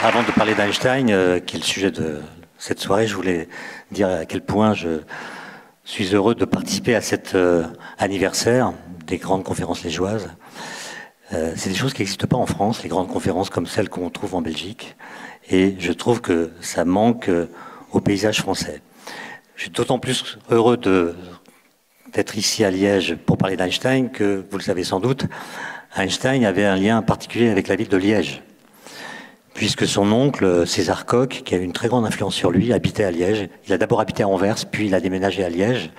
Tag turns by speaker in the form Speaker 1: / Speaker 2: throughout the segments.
Speaker 1: avant de parler d'Einstein, qui est le sujet de cette soirée, je voulais dire à quel point je suis heureux de participer à cet anniversaire des grandes conférences liégeoises. C'est des choses qui n'existent pas en France, les grandes conférences comme celles qu'on trouve en Belgique. Et je trouve que ça manque au paysage français. Je suis d'autant plus heureux d'être ici à Liège pour parler d'Einstein que, vous le savez sans doute, Einstein avait un lien particulier avec la ville de Liège, puisque son oncle, César Koch, qui a eu une très grande influence sur lui, habitait à Liège. Il a d'abord habité à Anvers, puis il a déménagé à Liège.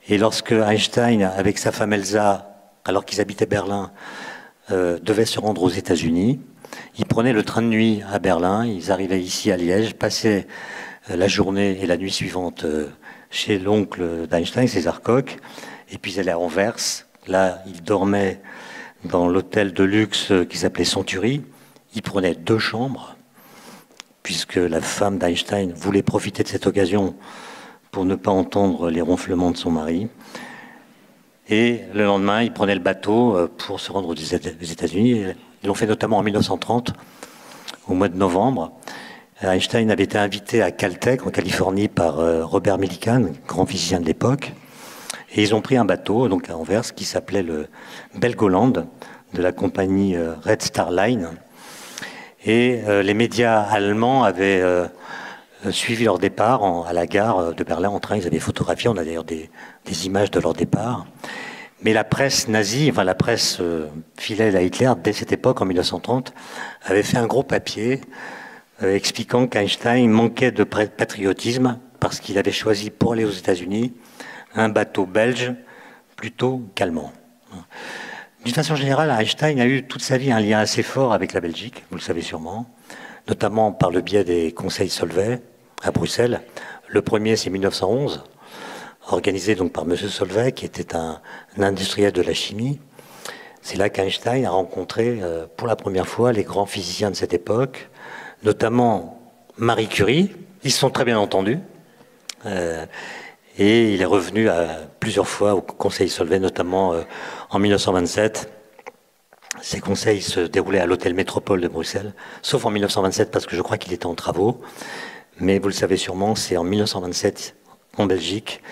Speaker 1: Et lorsque Einstein, avec sa femme Elsa, alors qu'ils habitaient Berlin, devait se rendre aux États-Unis, ils prenaient le train de nuit à Berlin, ils arrivaient ici à Liège, passaient la journée et la nuit suivante chez l'oncle d'Einstein, César Koch, et puis ils allaient à Anvers. Là, ils dormaient dans l'hôtel de luxe qui s'appelait Century. Ils prenaient 2 chambres, puisque la femme d'Einstein voulait profiter de cette occasion pour ne pas entendre les ronflements de son mari. Et le lendemain, ils prenaient le bateau pour se rendre aux États-Unis. Ils l'ont fait notamment en 1930, au mois de novembre. Einstein avait été invité à Caltech, en Californie, par Robert Millikan, grand physicien de l'époque. Et ils ont pris un bateau, donc à Anvers, qui s'appelait le Belgoland, de la compagnie Red Star Line. Et les médias allemands avaient suivi leur départ à la gare de Berlin en train. Ils avaient photographié, on a d'ailleurs des images de leur départ. Mais la presse nazie, enfin la presse fidèle à Hitler, dès cette époque, en 1930, avait fait un gros papier expliquant qu'Einstein manquait de patriotisme parce qu'il avait choisi pour aller aux États-Unis un bateau belge plutôt qu'allemand. D'une façon générale, Einstein a eu toute sa vie un lien assez fort avec la Belgique, vous le savez sûrement, notamment par le biais des conseils Solvay à Bruxelles. Le premier, c'est 1911, organisé donc par M. Solvay, qui était un industriel de la chimie. C'est là qu'Einstein a rencontré pour la première fois les grands physiciens de cette époque, notamment Marie Curie. Ils se sont très bien entendus. Et il est revenu plusieurs fois au Conseil Solvay, notamment en 1927. Ces conseils se déroulaient à l'hôtel Métropole de Bruxelles, sauf en 1927 parce que je crois qu'il était en travaux. Mais vous le savez sûrement, c'est en 1927, en Belgique,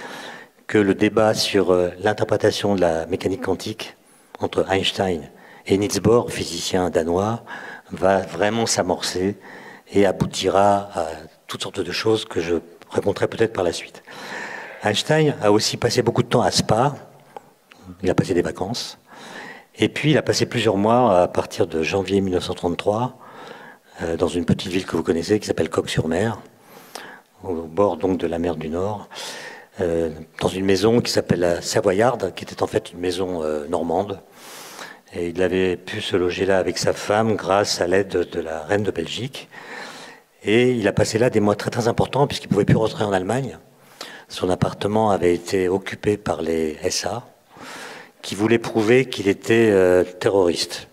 Speaker 1: que le débat sur l'interprétation de la mécanique quantique entre Einstein et Niels Bohr, physicien danois, va vraiment s'amorcer et aboutira à toutes sortes de choses que je raconterai peut-être par la suite. Einstein a aussi passé beaucoup de temps à Spa, il a passé des vacances, et puis il a passé plusieurs mois à partir de janvier 1933 dans une petite ville que vous connaissez qui s'appelle Cocq-sur-Mer, au bord donc de la mer du Nord, dans une maison qui s'appelle la Savoyarde, qui était en fait une maison normande, et il avait pu se loger là avec sa femme grâce à l'aide de la reine de Belgique, et il a passé là des mois très très importants puisqu'il ne pouvait plus rentrer en Allemagne. Son appartement avait été occupé par les SA, qui voulaient prouver qu'il était terroriste.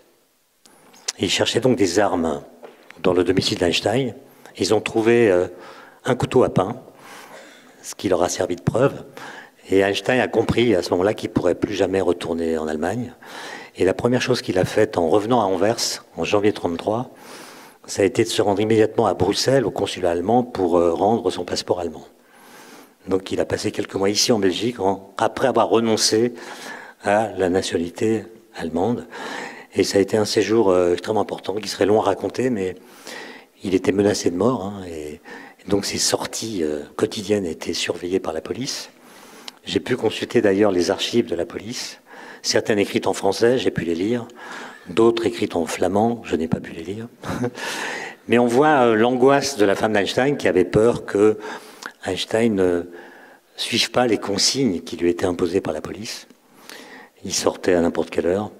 Speaker 1: Ils cherchaient donc des armes dans le domicile d'Einstein. Ils ont trouvé un couteau à pain, ce qui leur a servi de preuve. Et Einstein a compris à ce moment-là qu'il ne pourrait plus jamais retourner en Allemagne. Et la première chose qu'il a faite en revenant à Anvers, en janvier 1933, ça a été de se rendre immédiatement à Bruxelles, au consulat allemand, pour rendre son passeport allemand. Donc il a passé quelques mois ici en Belgique, après avoir renoncé à la nationalité allemande. Et ça a été un séjour extrêmement important, qui serait long à raconter, mais il était menacé de mort. Et donc ses sorties quotidiennes étaient surveillées par la police. J'ai pu consulter d'ailleurs les archives de la police, certaines écrites en français, j'ai pu les lire, d'autres écrites en flamand, je n'ai pas pu les lire. Mais on voit l'angoisse de la femme d'Einstein qui avait peur que Einstein ne suive pas les consignes qui lui étaient imposées par la police. Il sortait à n'importe quelle heure.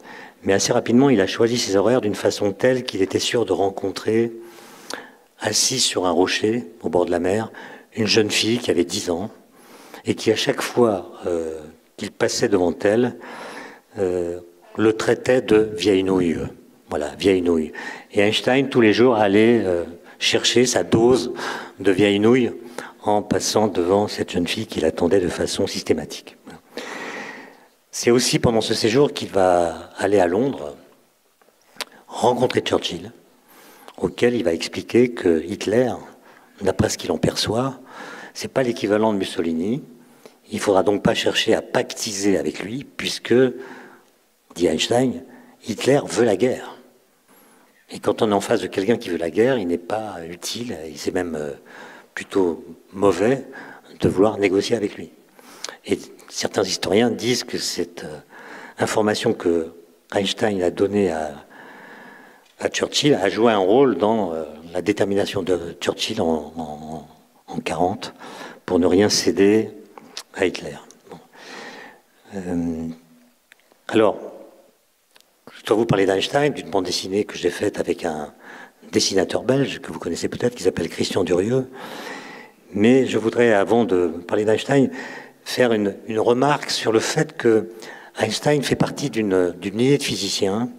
Speaker 1: Mais assez rapidement, il a choisi ses horaires d'une façon telle qu'il était sûr de rencontrer, assis sur un rocher au bord de la mer, une jeune fille qui avait 10 ans et qui, à chaque fois qu'il passait devant elle, le traitait de vieille nouille. Voilà, vieille nouille. Et Einstein, tous les jours, allait chercher sa dose de vieille nouille en passant devant cette jeune fille qui l'attendait de façon systématique. C'est aussi pendant ce séjour qu'il va aller à Londres, rencontrer Churchill, auquel il va expliquer que Hitler, d'après ce qu'il en perçoit, c'est pas l'équivalent de Mussolini. Il faudra donc pas chercher à pactiser avec lui, puisque, dit Einstein, Hitler veut la guerre. Et quand on est en face de quelqu'un qui veut la guerre, il n'est pas utile, et c'est même plutôt mauvais de vouloir négocier avec lui. Et certains historiens disent que cette information que Einstein a donnée à Churchill a joué un rôle dans la détermination de Churchill en 1940 pour ne rien céder à Hitler. Bon. Alors, je dois vous parler d'Einstein, d'une bande dessinée que j'ai faite avec un dessinateur belge que vous connaissez peut-être, qui s'appelle Christian Durieux. Mais je voudrais, avant de parler d'Einstein, faire une remarque sur le fait que Einstein fait partie d'une lignée de physiciens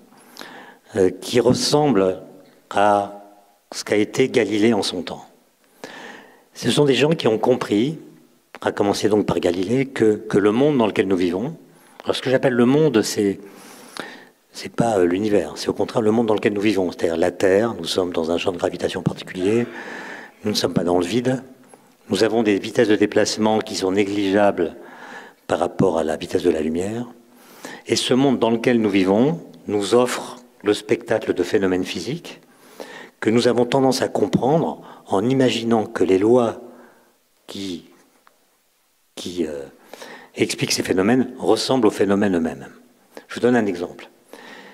Speaker 1: qui ressemble à ce qu'a été Galilée en son temps. Ce sont des gens qui ont compris, à commencer donc par Galilée, que le monde dans lequel nous vivons, alors ce que j'appelle le monde, c'est pas l'univers, c'est au contraire le monde dans lequel nous vivons, c'est-à-dire la Terre, nous sommes dans un champ de gravitation particulier, nous ne sommes pas dans le vide, nous avons des vitesses de déplacement qui sont négligeables par rapport à la vitesse de la lumière, et ce monde dans lequel nous vivons nous offre le spectacle de phénomènes physiques que nous avons tendance à comprendre en imaginant que les lois qui expliquent ces phénomènes ressemblent aux phénomènes eux-mêmes. Je vous donne un exemple.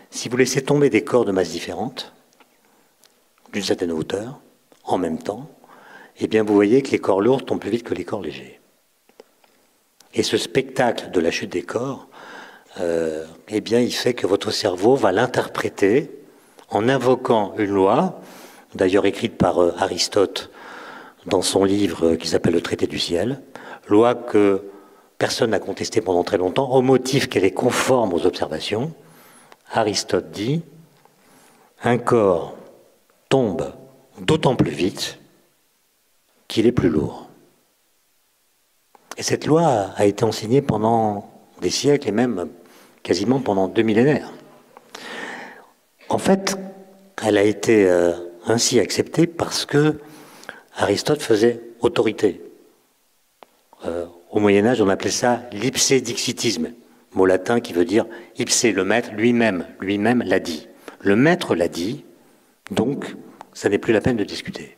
Speaker 1: Si vous laissez tomber des corps de masse différentes, d'une certaine hauteur, en même temps, eh bien vous voyez que les corps lourds tombent plus vite que les corps légers. Et ce spectacle de la chute des corps, eh bien il fait que votre cerveau va l'interpréter en invoquant une loi, d'ailleurs écrite par Aristote dans son livre qui s'appelle Le Traité du ciel, loi que personne n'a contestée pendant très longtemps, au motif qu'elle est conforme aux observations. Aristote dit « Un corps tombe d'autant plus vite qu'il est plus lourd ». Et cette loi a été enseignée pendant des siècles et même quasiment pendant 2 millénaires. En fait, elle a été ainsi acceptée parce que Aristote faisait autorité. Au Moyen-Âge, on appelait ça l'ipsédixitisme, mot latin qui veut dire ipsé, le maître, lui-même l'a dit. Le maître l'a dit, donc ça n'est plus la peine de discuter.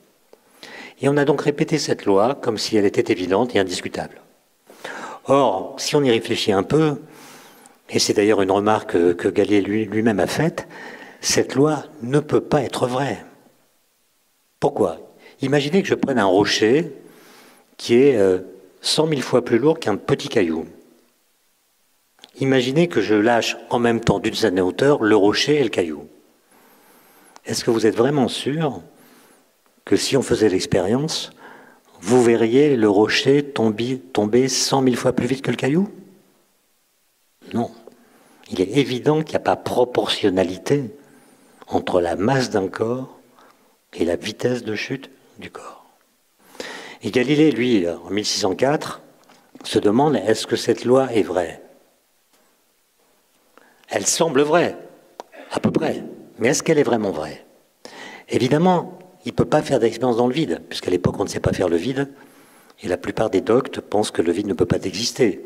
Speaker 1: Et on a donc répété cette loi comme si elle était évidente et indiscutable. Or, si on y réfléchit un peu, et c'est d'ailleurs une remarque que Galilée lui-même a faite, cette loi ne peut pas être vraie. Pourquoi ? Imaginez que je prenne un rocher qui est 100 000 fois plus lourd qu'un petit caillou. Imaginez que je lâche en même temps d'une certaine hauteur le rocher et le caillou. Est-ce que vous êtes vraiment sûr que si on faisait l'expérience, vous verriez le rocher tomber 100 000 fois plus vite que le caillou? Non. Il est évident qu'il n'y a pas proportionnalité entre la masse d'un corps et la vitesse de chute du corps. Et Galilée, lui, en 1604, se demande, est-ce que cette loi est vraie? Elle semble vraie, à peu près, mais est-ce qu'elle est vraiment vraie? Évidemment, il ne peut pas faire d'expérience dans le vide, puisqu'à l'époque, on ne sait pas faire le vide, et la plupart des doctes pensent que le vide ne peut pas exister,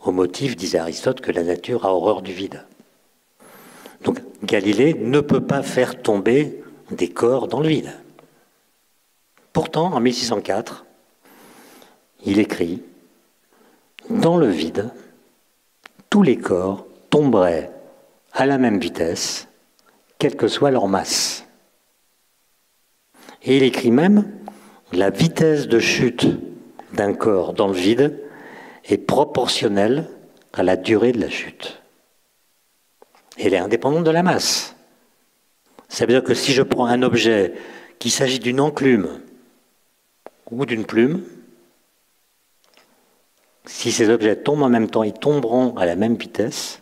Speaker 1: au motif, disait Aristote, que la nature a horreur du vide. Donc Galilée ne peut pas faire tomber des corps dans le vide. Pourtant, en 1604, il écrit « Dans le vide, tous les corps tomberaient à la même vitesse, quelle que soit leur masse. » Et il écrit même « La vitesse de chute d'un corps dans le vide est proportionnelle à la durée de la chute. » Elle est indépendante de la masse. Ça veut dire que si je prends un objet, qu'il s'agit d'une enclume ou d'une plume, si ces objets tombent en même temps, ils tomberont à la même vitesse,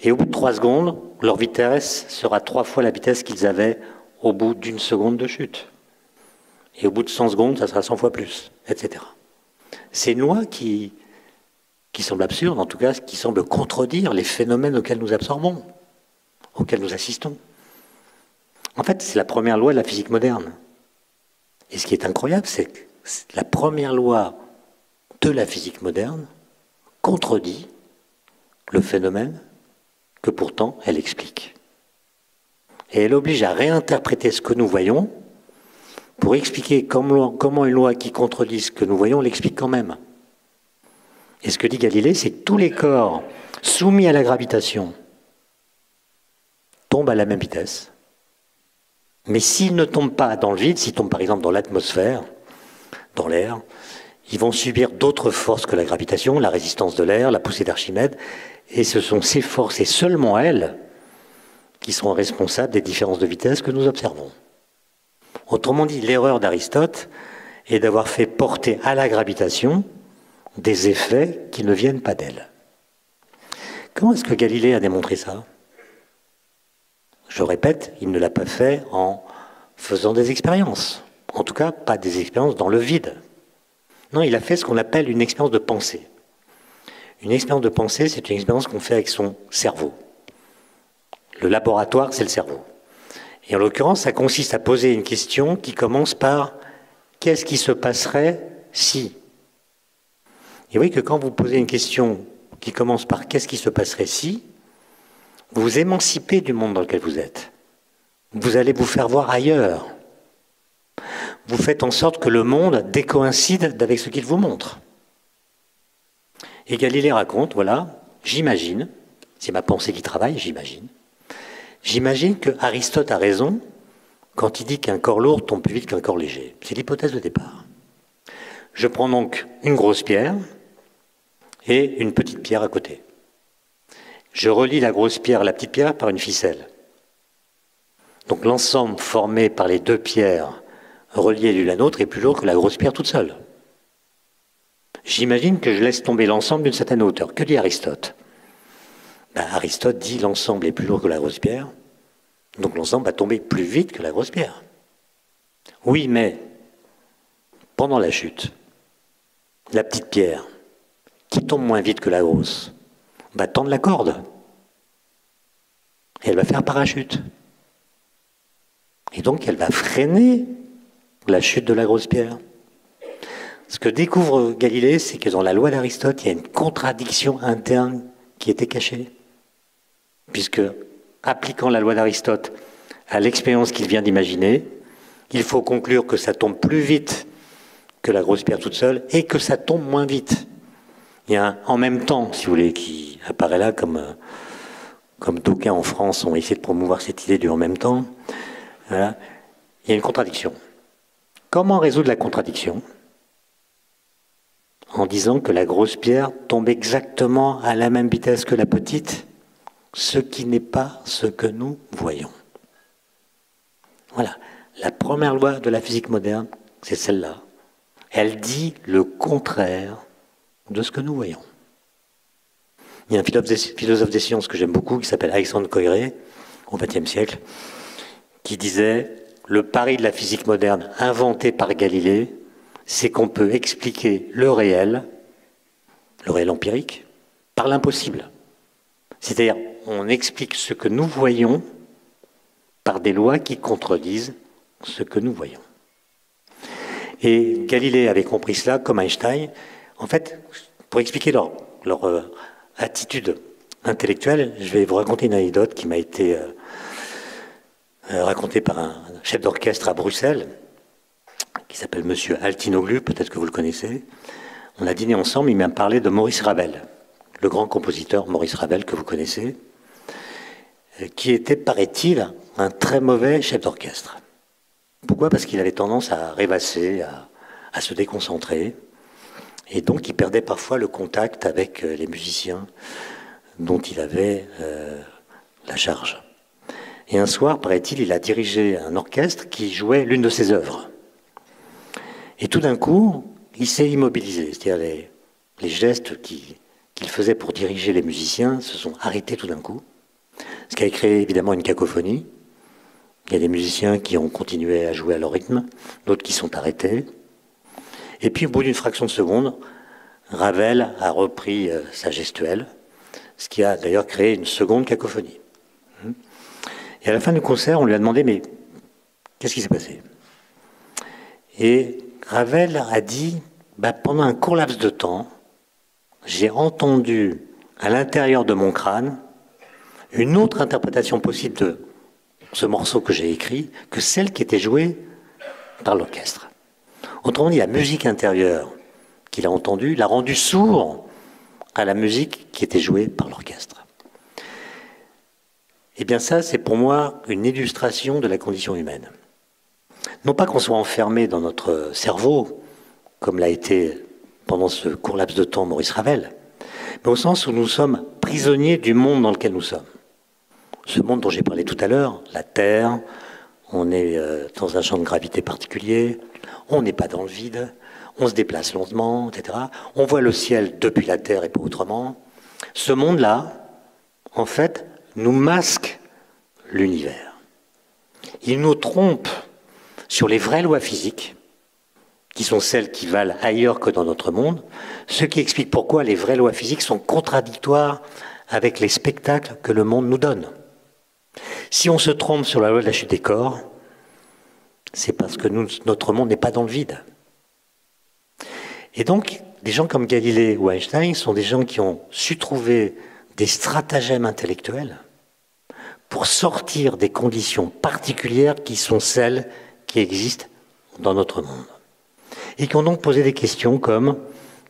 Speaker 1: et au bout de 3 secondes, leur vitesse sera 3 fois la vitesse qu'ils avaient au bout d'1 seconde de chute. Et au bout de 100 secondes, ça sera 100 fois plus, etc. C'est une loi qui semble absurde, en tout cas, qui semble contredire les phénomènes auxquels nous absorbons, auxquels nous assistons. En fait, c'est la première loi de la physique moderne. Et ce qui est incroyable, c'est que la première loi de la physique moderne contredit le phénomène que pourtant elle explique. Et elle oblige à réinterpréter ce que nous voyons pour expliquer comment une loi qui contredit ce que nous voyons l'explique quand même. Et ce que dit Galilée, c'est que tous les corps soumis à la gravitation tombent à la même vitesse. Mais s'ils ne tombent pas dans le vide, s'ils tombent par exemple dans l'atmosphère, dans l'air, ils vont subir d'autres forces que la gravitation, la résistance de l'air, la poussée d'Archimède, et ce sont ces forces, et seulement elles, qui seront responsables des différences de vitesse que nous observons. Autrement dit, l'erreur d'Aristote est d'avoir fait porter à la gravitation des effets qui ne viennent pas d'elle. Comment est-ce que Galilée a démontré ça? Je répète, il ne l'a pas fait en faisant des expériences. En tout cas, pas des expériences dans le vide. Non, il a fait ce qu'on appelle une expérience de pensée. Une expérience de pensée, c'est une expérience qu'on fait avec son cerveau. Le laboratoire, c'est le cerveau. Et en l'occurrence, ça consiste à poser une question qui commence par « qu'est-ce qui se passerait si ?» Et vous voyez que quand vous posez une question qui commence par « qu'est-ce qui se passerait si ?» vous vous émancipez du monde dans lequel vous êtes. Vous allez vous faire voir ailleurs. Vous faites en sorte que le monde décoïncide avec ce qu'il vous montre. Et Galilée raconte, voilà, j'imagine, c'est ma pensée qui travaille, j'imagine que Aristote a raison quand il dit qu'un corps lourd tombe plus vite qu'un corps léger. C'est l'hypothèse de départ. Je prends donc une grosse pierre et une petite pierre à côté. Je relie la grosse pierre à la petite pierre par une ficelle. Donc l'ensemble formé par les deux pierres reliées l'une à l'autre est plus lourd que la grosse pierre toute seule. J'imagine que je laisse tomber l'ensemble d'une certaine hauteur. Que dit Aristote? Aristote dit l'ensemble est plus lourd que la grosse pierre, donc l'ensemble va tomber plus vite que la grosse pierre. Oui, mais pendant la chute, la petite pierre, qui tombe moins vite que la grosse, va tendre la corde. Et elle va faire parachute. Et donc elle va freiner la chute de la grosse pierre. Ce que découvre Galilée, c'est que dans la loi d'Aristote, il y a une contradiction interne qui était cachée. Puisque, appliquant la loi d'Aristote à l'expérience qu'il vient d'imaginer, il faut conclure que ça tombe plus vite que la grosse pierre toute seule et que ça tombe moins vite. Il y a un en même temps, si vous voulez, qui apparaît là comme d'aucuns en France ont essayé de promouvoir cette idée du en même temps. Voilà. Il y a une contradiction. Comment résoudre la contradiction? En disant que la grosse pierre tombe exactement à la même vitesse que la petite, ce qui n'est pas ce que nous voyons. Voilà. La première loi de la physique moderne, c'est celle-là. Elle dit le contraire de ce que nous voyons. Il y a un philosophe des sciences que j'aime beaucoup, qui s'appelle Alexandre Koyré, au XXe siècle, qui disait « Le pari de la physique moderne inventé par Galilée, c'est qu'on peut expliquer le réel empirique, par l'impossible. » C'est-à-dire, on explique ce que nous voyons par des lois qui contredisent ce que nous voyons. Et Galilée avait compris cela, comme Einstein. En fait, pour expliquer leur attitude intellectuelle, je vais vous raconter une anecdote qui m'a été racontée par un chef d'orchestre à Bruxelles, qui s'appelle Monsieur Altinoglu, peut-être que vous le connaissez. On a dîné ensemble, il m'a parlé de Maurice Ravel, le grand compositeur Maurice Ravel que vous connaissez, qui était, paraît-il, un très mauvais chef d'orchestre. Pourquoi? Parce qu'il avait tendance à rêvasser, à se déconcentrer, et donc il perdait parfois le contact avec les musiciens dont il avait la charge. Et un soir, paraît-il, il a dirigé un orchestre qui jouait l'une de ses œuvres. Et tout d'un coup, il s'est immobilisé, c'est-à-dire les gestes qu'il faisait pour diriger les musiciens se sont arrêtés tout d'un coup, ce qui a créé évidemment une cacophonie. Il y a des musiciens qui ont continué à jouer à leur rythme, d'autres qui sont arrêtés. Et puis au bout d'une fraction de seconde, Ravel a repris sa gestuelle, ce qui a d'ailleurs créé une seconde cacophonie. Et à la fin du concert, on lui a demandé « Mais Qu'est-ce qui s'est passé? Et Ravel a dit, pendant un court laps de temps, j'ai entendu à l'intérieur de mon crâne une autre interprétation possible de ce morceau que j'ai écrit que celle qui était jouée par l'orchestre. Autrement dit, la musique intérieure qu'il a entendue l'a rendu sourd à la musique qui était jouée par l'orchestre. Eh bien ça, c'est pour moi une illustration de la condition humaine. Non pas qu'on soit enfermé dans notre cerveau, comme l'a été pendant ce court laps de temps Maurice Ravel, mais au sens où nous sommes prisonniers du monde dans lequel nous sommes. Ce monde dont j'ai parlé tout à l'heure, la Terre, on est dans un champ de gravité particulier, on n'est pas dans le vide, on se déplace lentement, etc. On voit le ciel depuis la Terre et pas autrement. Ce monde-là, en fait, nous masque l'univers. Il nous trompe sur les vraies lois physiques, qui sont celles qui valent ailleurs que dans notre monde, ce qui explique pourquoi les vraies lois physiques sont contradictoires avec les spectacles que le monde nous donne. Si on se trompe sur la loi de la chute des corps, c'est parce que notre monde n'est pas dans le vide. Et donc, des gens comme Galilée ou Einstein sont des gens qui ont su trouver des stratagèmes intellectuels pour sortir des conditions particulières qui sont celles qui existent dans notre monde. Et qui ont donc posé des questions comme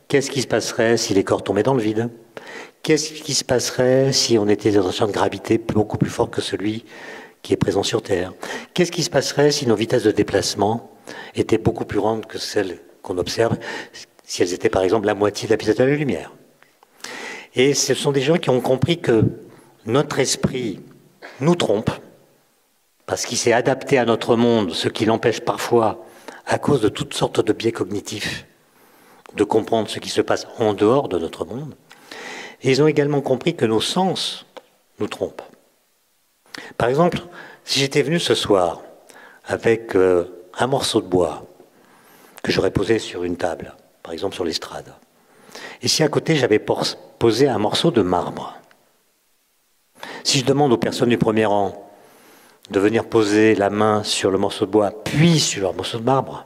Speaker 1: qu'est-ce qui se passerait si les corps tombaient dans le vide? Qu'est-ce qui se passerait si on était dans un champ de gravité beaucoup plus fort que celui qui est présent sur Terre? Qu'est-ce qui se passerait si nos vitesses de déplacement étaient beaucoup plus grandes que celles qu'on observe, si elles étaient par exemple la moitié de la vitesse de la lumière? Et ce sont des gens qui ont compris que notre esprit nous trompe, parce qu'il s'est adapté à notre monde, ce qui l'empêche parfois, à cause de toutes sortes de biais cognitifs, de comprendre ce qui se passe en dehors de notre monde. Et ils ont également compris que nos sens nous trompent. Par exemple, si j'étais venu ce soir avec un morceau de bois que j'aurais posé sur une table, par exemple sur l'estrade, et si à côté j'avais posé un morceau de marbre, si je demande aux personnes du premier rang de venir poser la main sur le morceau de bois, puis sur le morceau de marbre,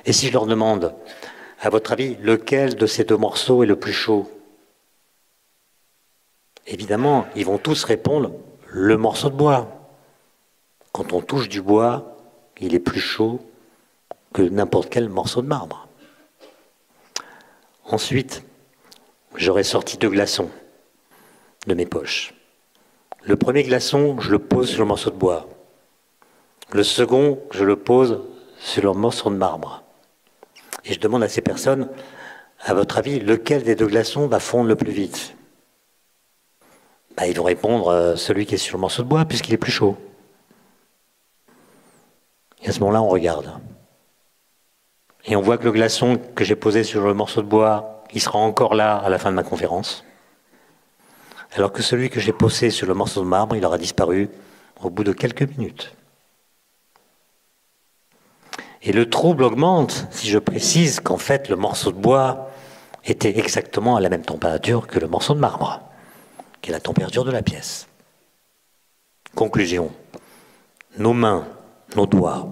Speaker 1: et si je leur demande, à votre avis, lequel de ces deux morceaux est le plus chaud? Évidemment, ils vont tous répondre le morceau de bois. Quand on touche du bois, il est plus chaud que n'importe quel morceau de marbre. Ensuite, j'aurais sorti 2 glaçons de mes poches. Le premier glaçon, je le pose sur le morceau de bois. Le second, je le pose sur le morceau de marbre. Et je demande à ces personnes, à votre avis, lequel des 2 glaçons va fondre le plus vite? Ils vont répondre celui qui est sur le morceau de bois, puisqu'il est plus chaud. Et à ce moment-là, on regarde. Et on voit que le glaçon que j'ai posé sur le morceau de bois, il sera encore là à la fin de ma conférence. Alors que celui que j'ai posé sur le morceau de marbre, il aura disparu au bout de quelques minutes. Et le trouble augmente si je précise qu'en fait, le morceau de bois était exactement à la même température que le morceau de marbre, qui est la température de la pièce. Conclusion. Nos mains, nos doigts,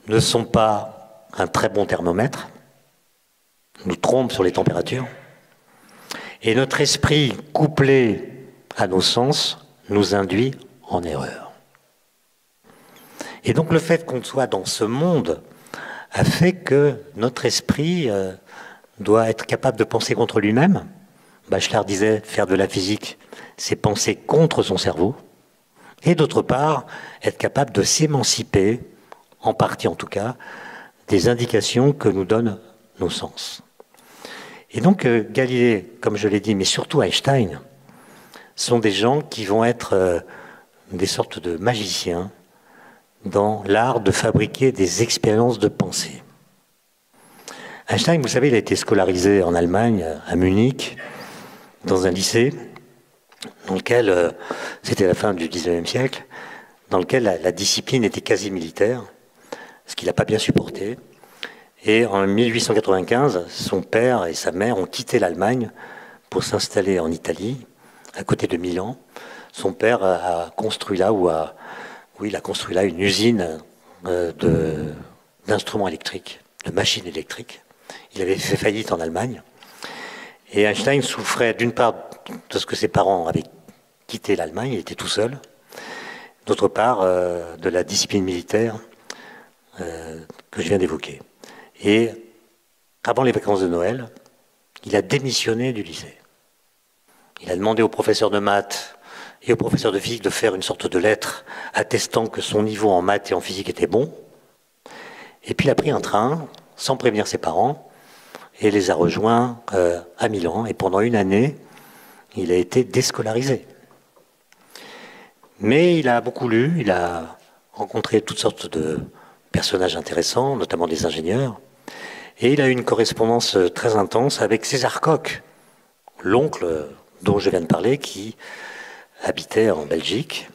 Speaker 1: ne sont pas un très bon thermomètre, nous trompent sur les températures, et notre esprit, couplé à nos sens, nous induit en erreur. Et donc le fait qu'on soit dans ce monde a fait que notre esprit doit être capable de penser contre lui-même. Bachelard disait, faire de la physique, c'est penser contre son cerveau. Et d'autre part, être capable de s'émanciper, en partie en tout cas, des indications que nous donnent nos sens. Et donc Galilée, comme je l'ai dit, mais surtout Einstein, sont des gens qui vont être des sortes de magiciens dans l'art de fabriquer des expériences de pensée. Einstein, vous savez, il a été scolarisé en Allemagne, à Munich, dans un lycée, dans lequel, c'était la fin du XIXe siècle, dans lequel la discipline était quasi militaire, ce qu'il n'a pas bien supporté. Et en 1895, son père et sa mère ont quitté l'Allemagne pour s'installer en Italie, à côté de Milan. Son père a construit là, il a construit là une usine d'instruments électriques, de machines électriques. Il avait fait faillite en Allemagne. Et Einstein souffrait d'une part de ce que ses parents avaient quitté l'Allemagne, il était tout seul. D'autre part, de la discipline militaire que je viens d'évoquer. Et avant les vacances de Noël, il a démissionné du lycée. Il a demandé au professeur de maths et au professeur de physique de faire une sorte de lettre attestant que son niveau en maths et en physique était bon. Et puis il a pris un train, sans prévenir ses parents, et les a rejoints à Milan. Et pendant une année, il a été déscolarisé. Mais il a beaucoup lu, il a rencontré toutes sortes de personnages intéressants, notamment des ingénieurs. Et il a eu une correspondance très intense avec César Koch, l'oncle dont je viens de parler, qui habitait en Belgique.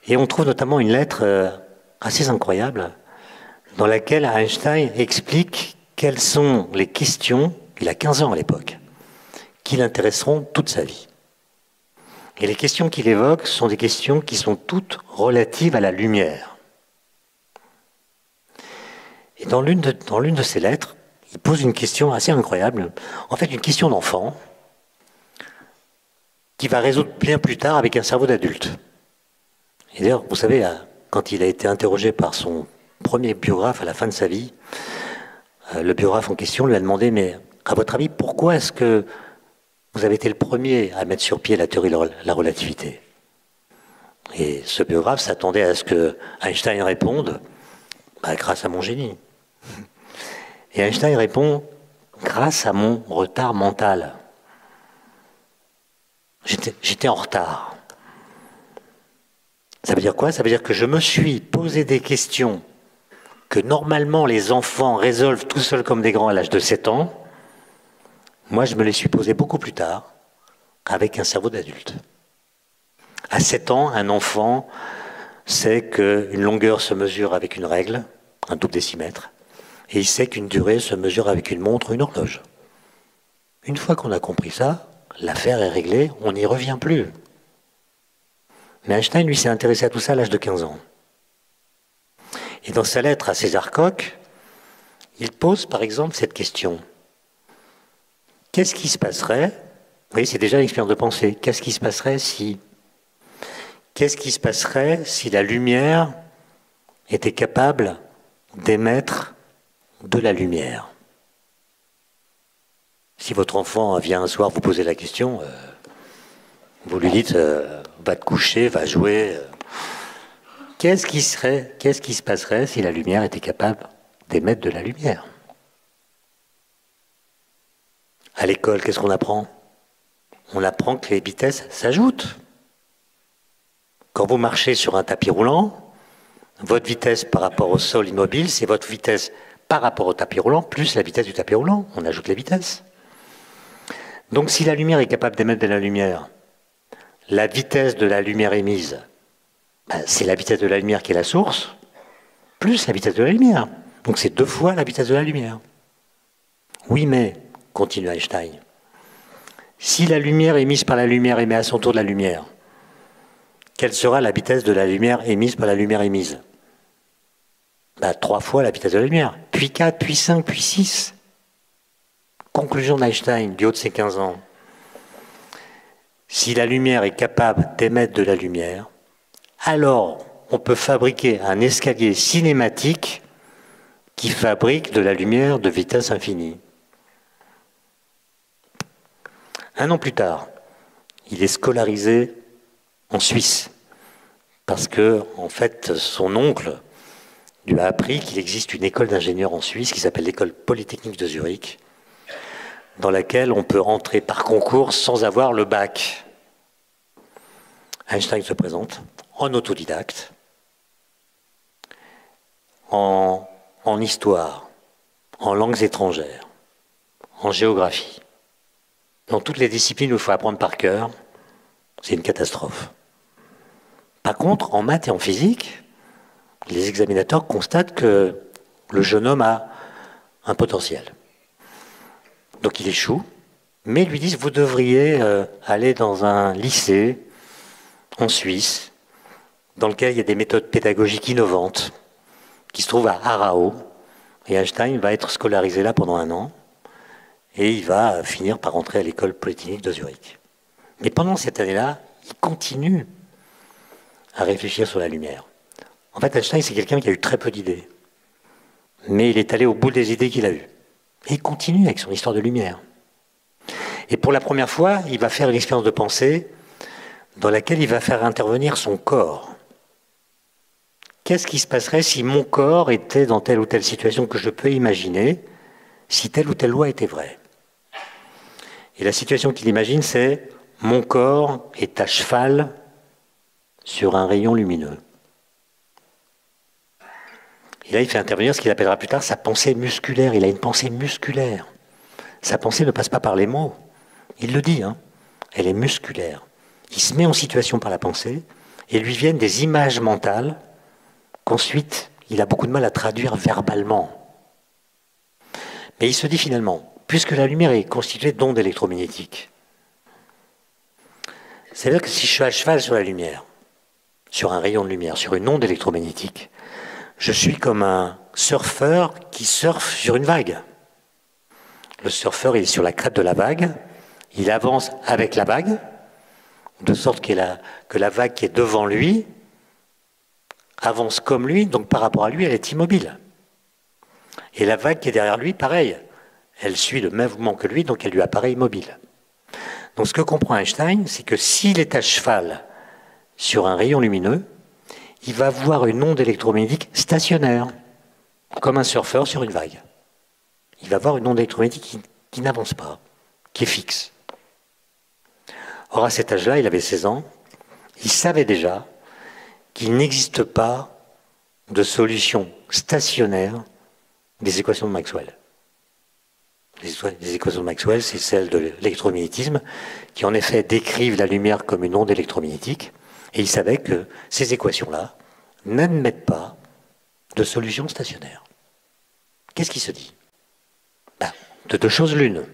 Speaker 1: Et on trouve notamment une lettre assez incroyable dans laquelle Einstein explique quelles sont les questions, il a 15 ans à l'époque, qui l'intéresseront toute sa vie. Et les questions qu'il évoque sont des questions qui sont toutes relatives à la lumière. Et dans l'une de ses lettres, il pose une question assez incroyable, en fait une question d'enfant, qui va résoudre bien plus tard avec un cerveau d'adulte. Et d'ailleurs, vous savez, quand il a été interrogé par son premier biographe à la fin de sa vie, le biographe en question lui a demandé, mais à votre avis, pourquoi est-ce que vous avez été le premier à mettre sur pied la théorie de la relativité? Et ce biographe s'attendait à ce que Einstein réponde, grâce à mon génie. Et Einstein répond, grâce à mon retard mental. J'étais en retard. Ça veut dire quoi? Ça veut dire que je me suis posé des questions que normalement les enfants résolvent tout seuls comme des grands à l'âge de 7 ans. Moi, je me les suis posées beaucoup plus tard, avec un cerveau d'adulte. À 7 ans, un enfant sait qu'une longueur se mesure avec une règle, un double décimètre, et il sait qu'une durée se mesure avec une montre ou une horloge. Une fois qu'on a compris ça, l'affaire est réglée, on n'y revient plus. Mais Einstein, lui, s'est intéressé à tout ça à l'âge de 15 ans. Et dans sa lettre à César Koch, il pose par exemple cette question. Qu'est-ce qui se passerait, vous voyez, c'est déjà une expérience de pensée, qu'est-ce qui se passerait si la lumière était capable d'émettre de la lumière? Si votre enfant vient un soir vous poser la question, vous lui dites va te coucher, va jouer. Qu'est-ce qui se passerait si la lumière était capable d'émettre de la lumière? À l'école, qu'est-ce qu'on apprend? On apprend que les vitesses s'ajoutent. Quand vous marchez sur un tapis roulant, votre vitesse par rapport au sol immobile, c'est votre vitesse par rapport au tapis roulant, plus la vitesse du tapis roulant. On ajoute les vitesses. Donc si la lumière est capable d'émettre de la lumière, la vitesse de la lumière émise, c'est la vitesse de la lumière qui est la source, plus la vitesse de la lumière. Donc c'est 2 fois la vitesse de la lumière. Oui, mais, continue Einstein, si la lumière émise par la lumière émet à son tour de la lumière, quelle sera la vitesse de la lumière émise par la lumière émise? 3 fois la vitesse de la lumière, puis 4, puis 5, puis 6. Conclusion d'Einstein, du haut de ses 15 ans. Si la lumière est capable d'émettre de la lumière, alors on peut fabriquer un escalier cinématique qui fabrique de la lumière de vitesse infinie. Un an plus tard, il est scolarisé en Suisse, parce que, en fait, son oncle lui a appris qu'il existe une école d'ingénieurs en Suisse qui s'appelle l'école polytechnique de Zurich, dans laquelle on peut rentrer par concours sans avoir le bac. Einstein se présente en autodidacte, en histoire, en langues étrangères, en géographie. Dans toutes les disciplines où il faut apprendre par cœur, c'est une catastrophe. Par contre, en maths et en physique, les examinateurs constatent que le jeune homme a un potentiel. Donc il échoue, mais ils lui disent vous devriez aller dans un lycée en Suisse, dans lequel il y a des méthodes pédagogiques innovantes, qui se trouve à Aarau. Et Einstein va être scolarisé là pendant 1 an. Et il va finir par rentrer à l'école polytechnique de Zurich. Mais pendant cette année-là, il continue à réfléchir sur la lumière. En fait, Einstein, c'est quelqu'un qui a eu très peu d'idées. Mais il est allé au bout des idées qu'il a eues. Et il continue avec son histoire de lumière. Et pour la première fois, il va faire une expérience de pensée dans laquelle il va faire intervenir son corps. Qu'est-ce qui se passerait si mon corps était dans telle ou telle situation que je peux imaginer, si telle ou telle loi était vraie? Et la situation qu'il imagine, c'est « mon corps est à cheval sur un rayon lumineux ». Et là, il fait intervenir ce qu'il appellera plus tard sa pensée musculaire. Il a une pensée musculaire. Sa pensée ne passe pas par les mots. Il le dit, hein. Elle est musculaire. Il se met en situation par la pensée et lui viennent des images mentales qu'ensuite, il a beaucoup de mal à traduire verbalement. Mais il se dit finalement, puisque la lumière est constituée d'ondes électromagnétiques, c'est-à-dire que si je suis à cheval sur la lumière, sur un rayon de lumière, sur une onde électromagnétique, je suis comme un surfeur qui surfe sur une vague. Le surfeur, il est sur la crête de la vague, il avance avec la vague, de sorte que la vague qui est devant lui avance comme lui, donc par rapport à lui, elle est immobile. Et la vague qui est derrière lui, pareil, elle suit le même mouvement que lui, donc elle lui apparaît immobile. Donc ce que comprend Einstein, c'est que s'il est à cheval sur un rayon lumineux, il va voir une onde électromagnétique stationnaire, comme un surfeur sur une vague. Il va voir une onde électromagnétique qui n'avance pas, qui est fixe. Or, à cet âge-là, il avait 16 ans, il savait déjà qu'il n'existe pas de solution stationnaire des équations de Maxwell. Les équations de Maxwell, c'est celles de l'électromagnétisme, qui en effet décrivent la lumière comme une onde électromagnétique, et il savait que ces équations-là n'admettent pas de solution stationnaire. Qu'est-ce qui se dit? De deux choses l'une.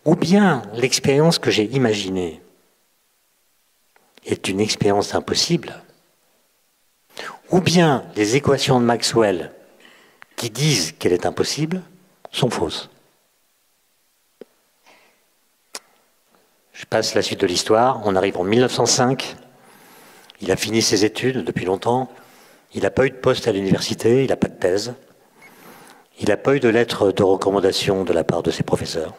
Speaker 1: Ou bien l'expérience que j'ai imaginée est une expérience impossible, ou bien les équations de Maxwell qui disent qu'elle est impossible sont fausses. Je passe la suite de l'histoire. On arrive en 1905. Il a fini ses études depuis longtemps. Il n'a pas eu de poste à l'université, il n'a pas de thèse. Il n'a pas eu de lettre de recommandation de la part de ses professeurs.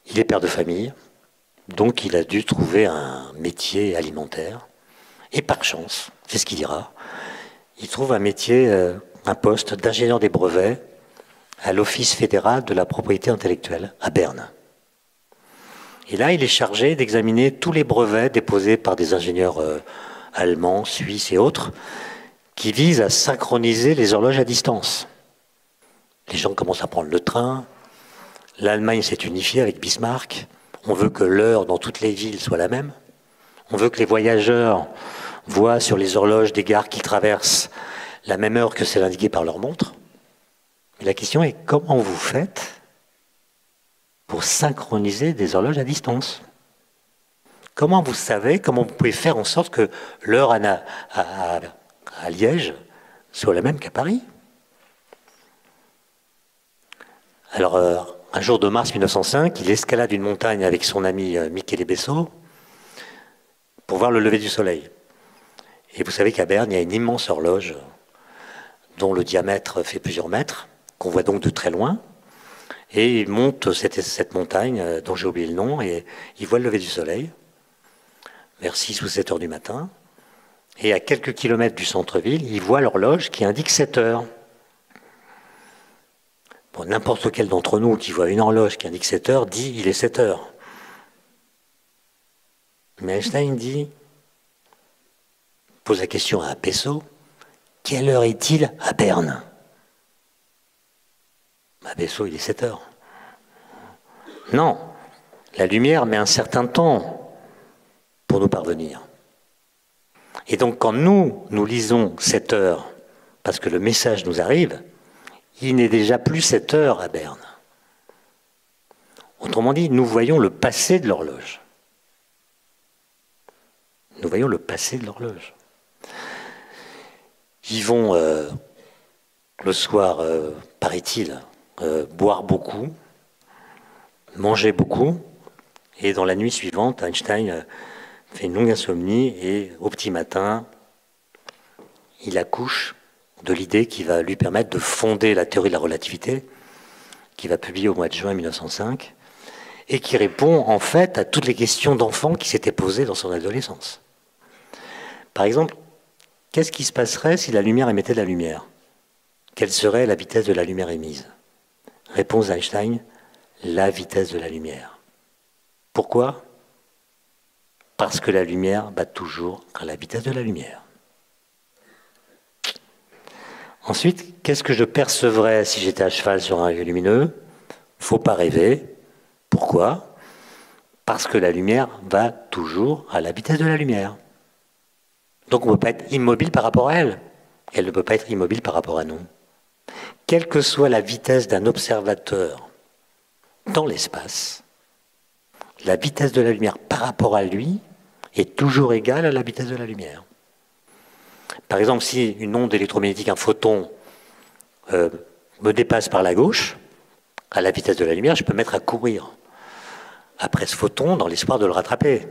Speaker 1: Il est père de famille, donc il a dû trouver un métier alimentaire. Et par chance, c'est ce qu'il dira, il trouve un métier, un poste d'ingénieur des brevets à l'Office fédéral de la propriété intellectuelle à Berne. Et là, il est chargé d'examiner tous les brevets déposés par des ingénieurs allemands, suisses et autres, qui visent à synchroniser les horloges à distance. Les gens commencent à prendre le train, l'Allemagne s'est unifiée avec Bismarck, on veut que l'heure dans toutes les villes soit la même, on veut que les voyageurs voient sur les horloges des gares qu'ils traversent la même heure que celle indiquée par leur montre. Et la question est, comment vous faites pour synchroniser des horloges à distance? Comment vous savez, comment vous pouvez faire en sorte que l'heure à Liège soit la même qu'à Paris? Alors, un jour de mars 1905, il escalade une montagne avec son ami Michele Besso pour voir le lever du soleil. Et vous savez qu'à Berne, il y a une immense horloge dont le diamètre fait plusieurs mètres, qu'on voit donc de très loin. Et il monte cette montagne, dont j'ai oublié le nom, et il voit le lever du soleil, vers 6 ou 7 heures du matin. Et à quelques kilomètres du centre-ville, il voit l'horloge qui indique 7 heures. Bon, n'importe lequel d'entre nous qui voit une horloge qui indique 7 heures dit il est 7 heures. Mais Einstein pose la question à Besso, quelle heure est-il à Berne? Besso, il est 7 heures. Non, la lumière met un certain temps pour nous parvenir. Et donc quand nous lisons 7 heures, parce que le message nous arrive, il n'est déjà plus 7 heures à Berne. Autrement dit, nous voyons le passé de l'horloge. Nous voyons le passé de l'horloge. Ils vont le soir, paraît-il, boire beaucoup, manger beaucoup, et dans la nuit suivante, Einstein fait une longue insomnie et au petit matin, il accouche de l'idée qui va lui permettre de fonder la théorie de la relativité, qu'il va publier au mois de juin 1905, et qui répond en fait à toutes les questions d'enfant qui s'étaient posées dans son adolescence. Par exemple, qu'est-ce qui se passerait si la lumière émettait de la lumière? Quelle serait la vitesse de la lumière émise? Réponse d'Einstein, la vitesse de la lumière. Pourquoi? Parce que la lumière bat toujours à la vitesse de la lumière. Ensuite, qu'est-ce que je percevrais si j'étais à cheval sur un rayon lumineux? Faut pas rêver. Pourquoi? Parce que la lumière va toujours à la vitesse de la lumière. Donc on ne peut pas être immobile par rapport à elle. Elle ne peut pas être immobile par rapport à nous. Quelle que soit la vitesse d'un observateur dans l'espace, la vitesse de la lumière par rapport à lui est toujours égale à la vitesse de la lumière. Par exemple, si une onde électromagnétique, un photon, me dépasse par la gauche, à la vitesse de la lumière, je peux me mettre à courir après ce photon dans l'espoir de le rattraper.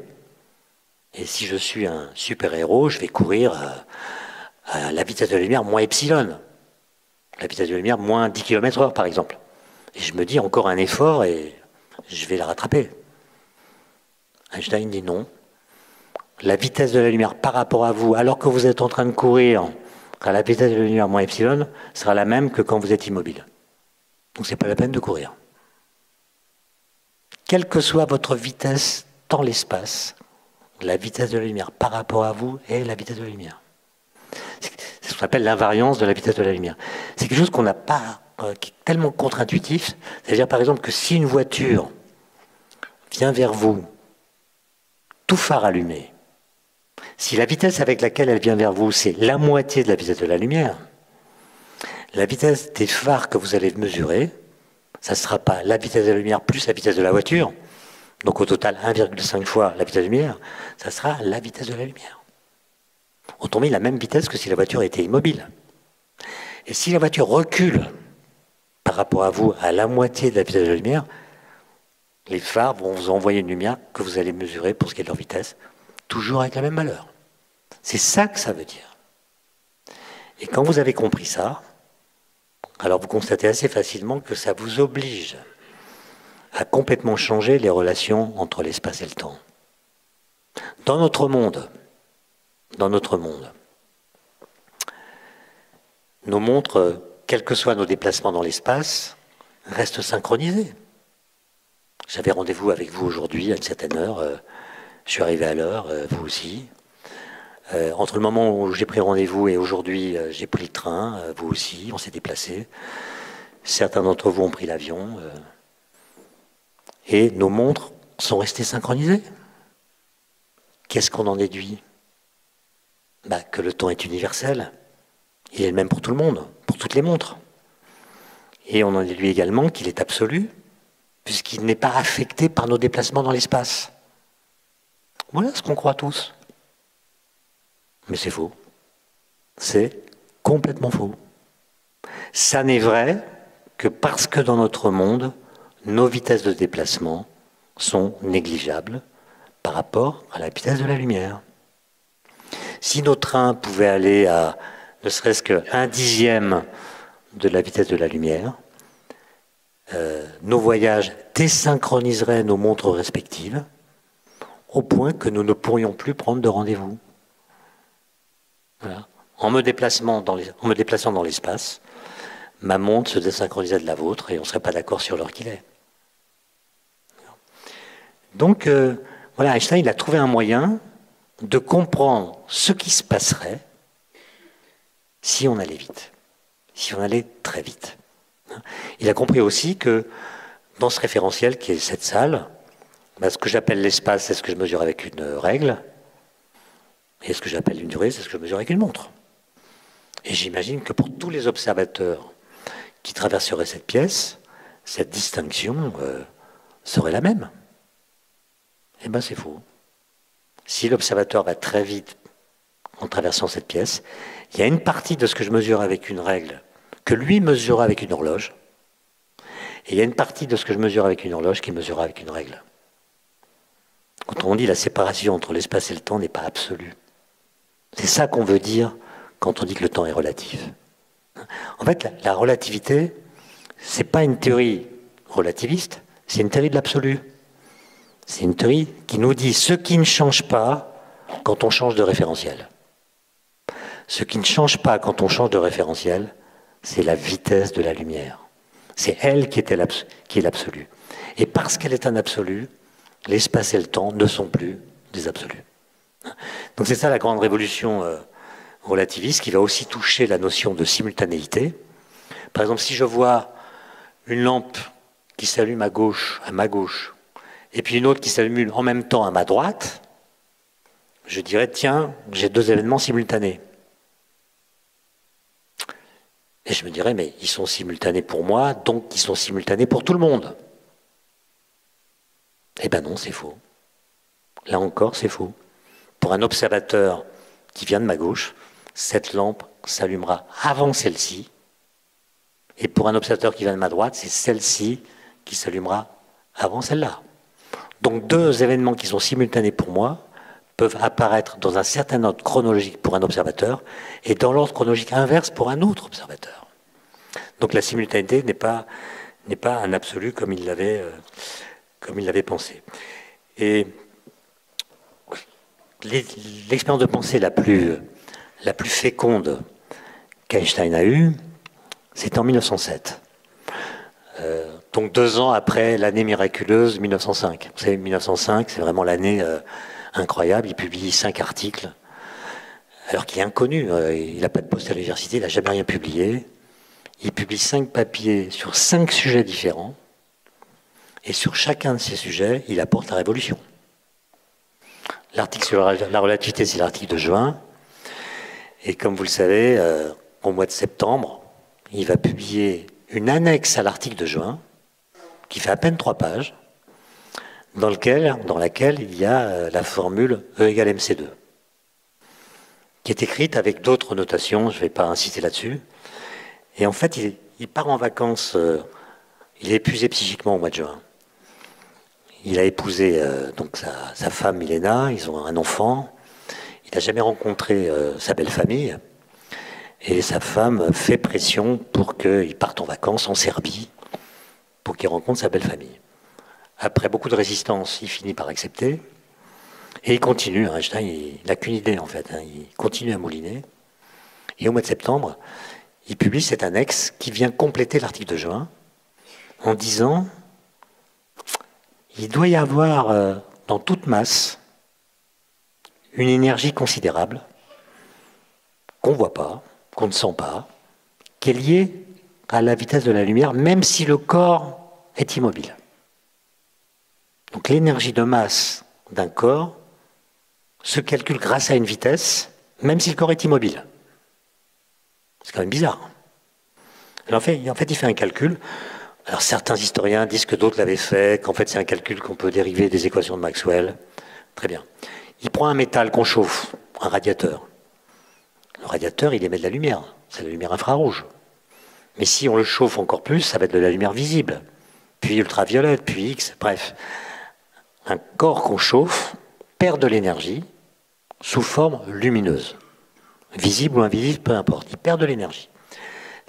Speaker 1: Et si je suis un super-héros, je vais courir à la vitesse de la lumière moins epsilon. La vitesse de la lumière moins 10 km/h, par exemple. Et je me dis encore un effort et je vais la rattraper. Einstein dit non. La vitesse de la lumière par rapport à vous, alors que vous êtes en train de courir à la vitesse de la lumière moins epsilon, sera la même que quand vous êtes immobile. Donc c'est pas la peine de courir. Quelle que soit votre vitesse dans l'espace, la vitesse de la lumière par rapport à vous est la vitesse de la lumière. C'est ce qu'on appelle l'invariance de la vitesse de la lumière. C'est quelque chose qu'on n'a pas, qui est tellement contre-intuitif. C'est-à-dire par exemple que si une voiture vient vers vous, tout phare allumé, si la vitesse avec laquelle elle vient vers vous, c'est la moitié de la vitesse de la lumière, la vitesse des phares que vous allez mesurer, ça ne sera pas la vitesse de la lumière plus la vitesse de la voiture, donc au total 1,5 fois la vitesse de la lumière, ça sera la vitesse de la lumière. On tombe la même vitesse que si la voiture était immobile. Et si la voiture recule par rapport à vous à la moitié de la vitesse de la lumière, les phares vont vous envoyer une lumière que vous allez mesurer pour ce qui est de leur vitesse, toujours avec la même valeur. C'est ça que ça veut dire. Et quand vous avez compris ça, alors vous constatez assez facilement que ça vous oblige à complètement changer les relations entre l'espace et le temps. Dans notre monde, nos montres, quels que soient nos déplacements dans l'espace, restent synchronisées. J'avais rendez-vous avec vous aujourd'hui à une certaine heure, je suis arrivé à l'heure, vous aussi. Entre le moment où j'ai pris rendez-vous et aujourd'hui, j'ai pris le train, vous aussi, on s'est déplacés. Certains d'entre vous ont pris l'avion. Et nos montres sont restées synchronisées. Qu'est-ce qu'on en déduit? Que le temps est universel. Il est le même pour tout le monde, pour toutes les montres. Et on en déduit également qu'il est absolu, puisqu'il n'est pas affecté par nos déplacements dans l'espace. Voilà ce qu'on croit tous. Mais c'est faux. C'est complètement faux. Ça n'est vrai que parce que dans notre monde, nos vitesses de déplacement sont négligeables par rapport à la vitesse de la lumière. Si nos trains pouvaient aller à ne serait-ce qu'un dixième de la vitesse de la lumière, nos voyages désynchroniseraient nos montres respectives au point que nous ne pourrions plus prendre de rendez-vous. Voilà. En me déplaçant dans l'espace, ma montre se désynchronisait de la vôtre et on ne serait pas d'accord sur l'heure qu'il est. Donc, voilà, Einstein il a trouvé un moyen de comprendre ce qui se passerait si on allait vite, si on allait très vite. Il a compris aussi que dans ce référentiel qui est cette salle, ce que j'appelle l'espace, c'est ce que je mesure avec une règle, et ce que j'appelle une durée, c'est ce que je mesure avec une montre. Et j'imagine que pour tous les observateurs qui traverseraient cette pièce, cette distinction serait la même. Eh bien, c'est faux. Si l'observateur va très vite en traversant cette pièce. Il y a une partie de ce que je mesure avec une règle que lui mesura avec une horloge. Et il y a une partie de ce que je mesure avec une horloge qui mesura avec une règle. Autrement dit, la séparation entre l'espace et le temps n'est pas absolue. C'est ça qu'on veut dire quand on dit que le temps est relatif. En fait, la relativité, c'est pas une théorie relativiste, c'est une théorie de l'absolu. C'est une théorie qui nous dit ce qui ne change pas quand on change de référentiel. Ce qui ne change pas quand on change de référentiel, c'est la vitesse de la lumière. C'est elle qui est l'absolu. Et parce qu'elle est un absolu, l'espace et le temps ne sont plus des absolus. Donc c'est ça la grande révolution relativiste qui va aussi toucher la notion de simultanéité. Par exemple, si je vois une lampe qui s'allume à ma gauche, et puis une autre qui s'allume en même temps à ma droite, je dirais, tiens, j'ai deux événements simultanés. Et je me dirais, mais ils sont simultanés pour moi, donc ils sont simultanés pour tout le monde. Eh bien non, c'est faux. Là encore, c'est faux. Pour un observateur qui vient de ma gauche, cette lampe s'allumera avant celle-ci. Et pour un observateur qui vient de ma droite, c'est celle-ci qui s'allumera avant celle-là. Donc deux événements qui sont simultanés pour moi peuvent apparaître dans un certain ordre chronologique pour un observateur et dans l'ordre chronologique inverse pour un autre observateur. Donc la simultanéité n'est pas un absolu comme il l'avait pensé. Et l'expérience de pensée la plus féconde qu'Einstein a eue, c'est en 1907. Donc 2 ans après l'année miraculeuse 1905. Vous savez, 1905, c'est vraiment l'année incroyable. Il publie 5 articles, alors qu'il est inconnu. Il n'a pas de poste à l'université, il n'a jamais rien publié. Il publie 5 papiers sur 5 sujets différents. Et sur chacun de ces sujets, il apporte la révolution. L'article sur la relativité, c'est l'article de juin. Et comme vous le savez, au mois de septembre, il va publier une annexe à l'article de juin, qui fait à peine 3 pages, dans laquelle il y a la formule E égale MC2, qui est écrite avec d'autres notations, je ne vais pas insister là-dessus. Et en fait, il part en vacances, il est épuisé psychiquement au mois de juin. Il a épousé donc sa femme Milena, ils ont un enfant. Il n'a jamais rencontré sa belle famille. Et sa femme fait pression pour qu'il parte en vacances en Serbie, pour qu'il rencontre sa belle famille. Après beaucoup de résistance, il finit par accepter. Et il continue, Einstein, il n'a qu'une idée en fait, il continue à mouliner. Et au mois de septembre, il publie cette annexe qui vient compléter l'article de juin en disant il doit y avoir dans toute masse une énergie considérable qu'on ne voit pas, qu'on ne sent pas, qui est liée à la vitesse de la lumière, même si le corps est immobile. Donc l'énergie de masse d'un corps se calcule grâce à une vitesse, même si le corps est immobile. C'est quand même bizarre. Alors en fait, il fait un calcul. Alors certains historiens disent que d'autres l'avaient fait, qu'en fait c'est un calcul qu'on peut dériver des équations de Maxwell. Très bien. Il prend un métal qu'on chauffe, un radiateur. Le radiateur, il émet de la lumière. C'est de la lumière infrarouge. Mais si on le chauffe encore plus, ça va être de la lumière visible. Puis ultraviolette, puis X, bref. Un corps qu'on chauffe perd de l'énergie sous forme lumineuse. Visible ou invisible, peu importe. Il perd de l'énergie.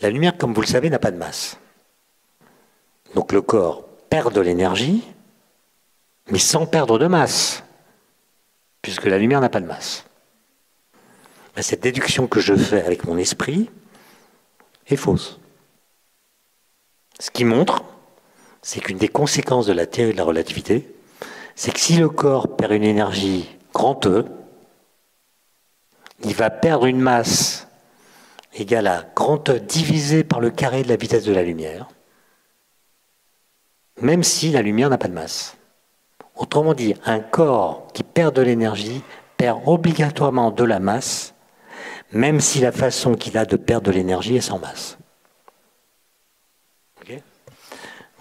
Speaker 1: La lumière, comme vous le savez, n'a pas de masse. Donc le corps perd de l'énergie, mais sans perdre de masse, puisque la lumière n'a pas de masse. Cette déduction que je fais avec mon esprit est fausse. Ce qui montre, c'est qu'une des conséquences de la théorie de la relativité, c'est que si le corps perd une énergie grand E, il va perdre une masse égale à grand E divisé par le carré de la vitesse de la lumière, même si la lumière n'a pas de masse. Autrement dit, un corps qui perd de l'énergie perd obligatoirement de la masse, même si la façon qu'il a de perdre de l'énergie est sans masse. Okay.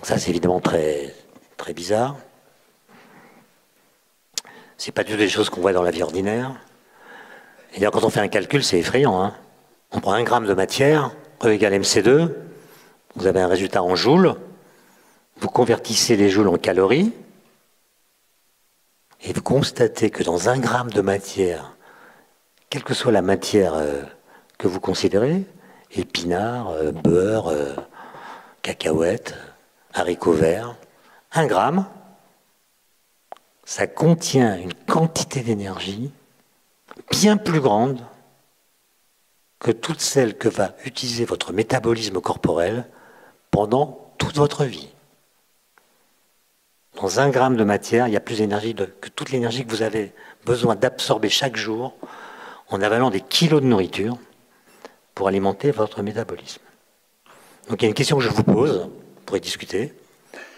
Speaker 1: Ça, c'est évidemment très, très bizarre. C'est pas du tout des choses qu'on voit dans la vie ordinaire. Et d'ailleurs, quand on fait un calcul, c'est effrayant, hein. On prend 1 gramme de matière, E égale mc2, vous avez un résultat en joules, vous convertissez les joules en calories, et vous constatez que dans 1 gramme de matière, quelle que soit la matière que vous considérez, épinards, beurre, cacahuètes, haricots verts, 1 gramme, ça contient une quantité d'énergie bien plus grande que toutes celles que va utiliser votre métabolisme corporel pendant toute votre vie. Dans 1 gramme de matière, il y a plus d'énergie que toute l'énergie que vous avez besoin d'absorber chaque jour en avalant des kilos de nourriture pour alimenter votre métabolisme. Donc il y a une question que je vous pose, pour y discuter,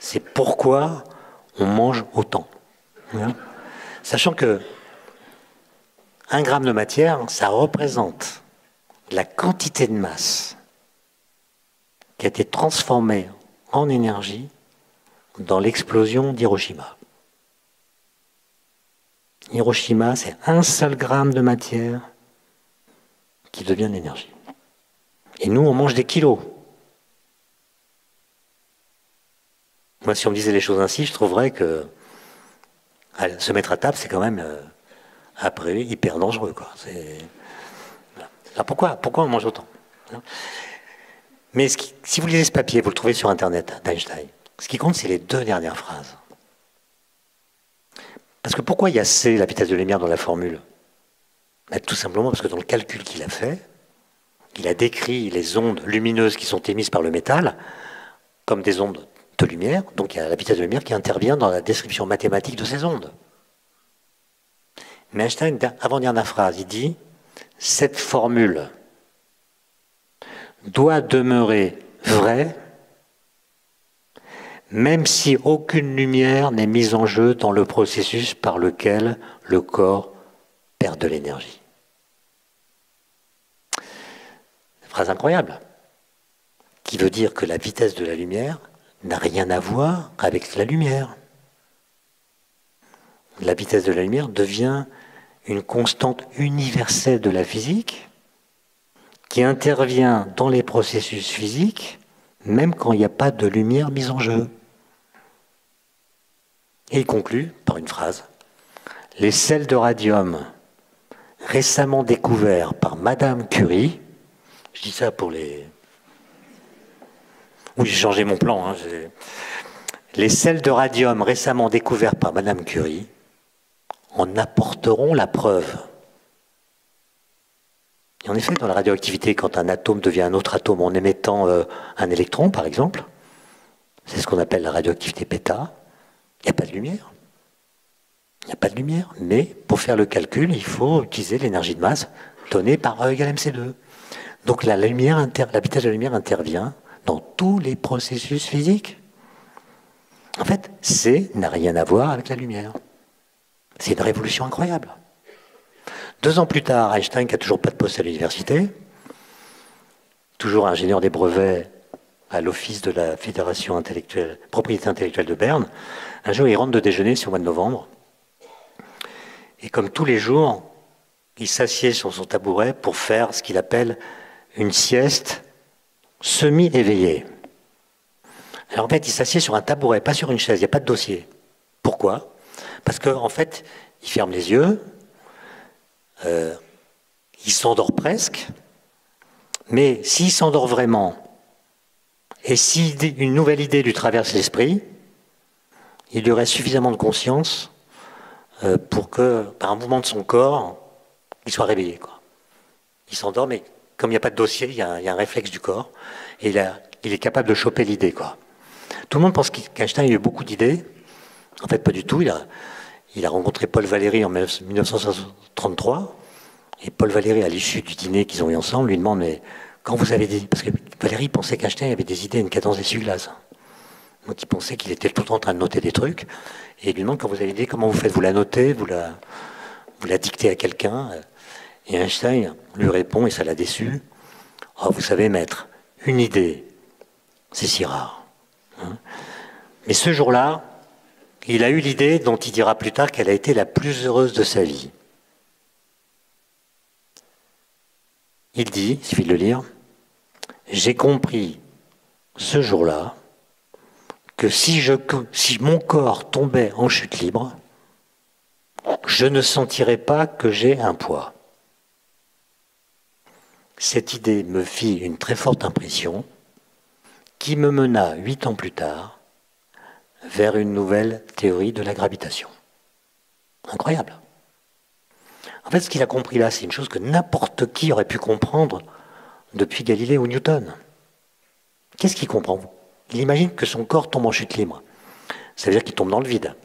Speaker 1: c'est pourquoi on mange autant, hein? Sachant que 1 gramme de matière, ça représente la quantité de masse qui a été transformée en énergie dans l'explosion d'Hiroshima. Hiroshima, c'est 1 seul gramme de matière qui devient de l'énergie. Et nous, on mange des kilos. Moi, si on me disait les choses ainsi, je trouverais que se mettre à table, c'est quand même, après, hyper dangereux, quoi. Alors pourquoi on mange autant? Mais si vous lisez ce papier, vous le trouvez sur Internet, d'Einstein. Ce qui compte, c'est les 2 dernières phrases. Parce que pourquoi il y a C, la vitesse de la lumière, dans la formule? Tout simplement parce que dans le calcul qu'il a fait, il a décrit les ondes lumineuses qui sont émises par le métal comme des ondes de lumière. Donc il y a la vitesse de la lumière qui intervient dans la description mathématique de ces ondes. Mais Einstein, avant-dernière phrase, il dit « Cette formule doit demeurer vraie même si aucune lumière n'est mise en jeu dans le processus par lequel le corps perd de l'énergie. » Phrase incroyable, qui veut dire que la vitesse de la lumière n'a rien à voir avec la lumière. La vitesse de la lumière devient une constante universelle de la physique qui intervient dans les processus physiques même quand il n'y a pas de lumière mise en jeu. Et il conclut par une phrase. « Les sels de radium récemment découverts par Madame Curie », je dis ça pour les... Oui, j'ai changé mon plan. Hein, les sels de radium récemment découverts par Madame Curie en apporteront la preuve. Et en effet, dans la radioactivité, quand un atome devient un autre atome en émettant un électron, par exemple, c'est ce qu'on appelle la radioactivité bêta, il n'y a pas de lumière. Il n'y a pas de lumière. Mais pour faire le calcul, il faut utiliser l'énergie de masse donnée par E égale mc2. Donc la vitesse de la lumière intervient dans tous les processus physiques. En fait, C n'a rien à voir avec la lumière. C'est une révolution incroyable. 2 ans plus tard, Einstein, qui n'a toujours pas de poste à l'université, toujours ingénieur des brevets à l'office de la Fédération intellectuelle, propriété intellectuelle de Berne, un jour il rentre de déjeuner, c'est au mois de novembre, et comme tous les jours, il s'assied sur son tabouret pour faire ce qu'il appelle une sieste semi-éveillée. Alors en fait, il s'assied sur un tabouret, pas sur une chaise, il n'y a pas de dossier. Pourquoi? Parce qu'en fait, il ferme les yeux, il s'endort presque, mais s'il s'endort vraiment, et si une nouvelle idée lui traverse l'esprit, il lui reste suffisamment de conscience pour que, par un mouvement de son corps, il soit réveillé, quoi. Il s'endort, mais comme il n'y a pas de dossier, il y a un réflexe du corps, et il est capable de choper l'idée, quoi. Tout le monde pense qu'Einstein a eu beaucoup d'idées. En fait, pas du tout. Il a rencontré Paul Valéry en 1933, et Paul Valéry, à l'issue du dîner qu'ils ont eu ensemble, lui demande, mais quand vous avez dit... Parce que Valéry pensait qu'Einstein avait des idées à une cadence d'essuie-glace. Donc il pensait qu'il était tout le temps en train de noter des trucs, et il lui demande, quand vous avez dit, comment vous faites? Vous la notez, vous la dictez à quelqu'un? Et Einstein lui répond, et ça l'a déçu, « Oh, vous savez, maître, une idée, c'est si rare. Hein » Mais ce jour-là, il a eu l'idée dont il dira plus tard qu'elle a été la plus heureuse de sa vie. Il dit, il suffit de le lire, « J'ai compris ce jour-là que si mon corps tombait en chute libre, je ne sentirais pas que j'ai un poids. » Cette idée me fit une très forte impression qui me mena 8 ans plus tard vers une nouvelle théorie de la gravitation. Incroyable. En fait, ce qu'il a compris là, c'est une chose que n'importe qui aurait pu comprendre depuis Galilée ou Newton. Qu'est-ce qu'il comprend? Il imagine que son corps tombe en chute libre. Ça veut dire qu'il tombe dans le vide.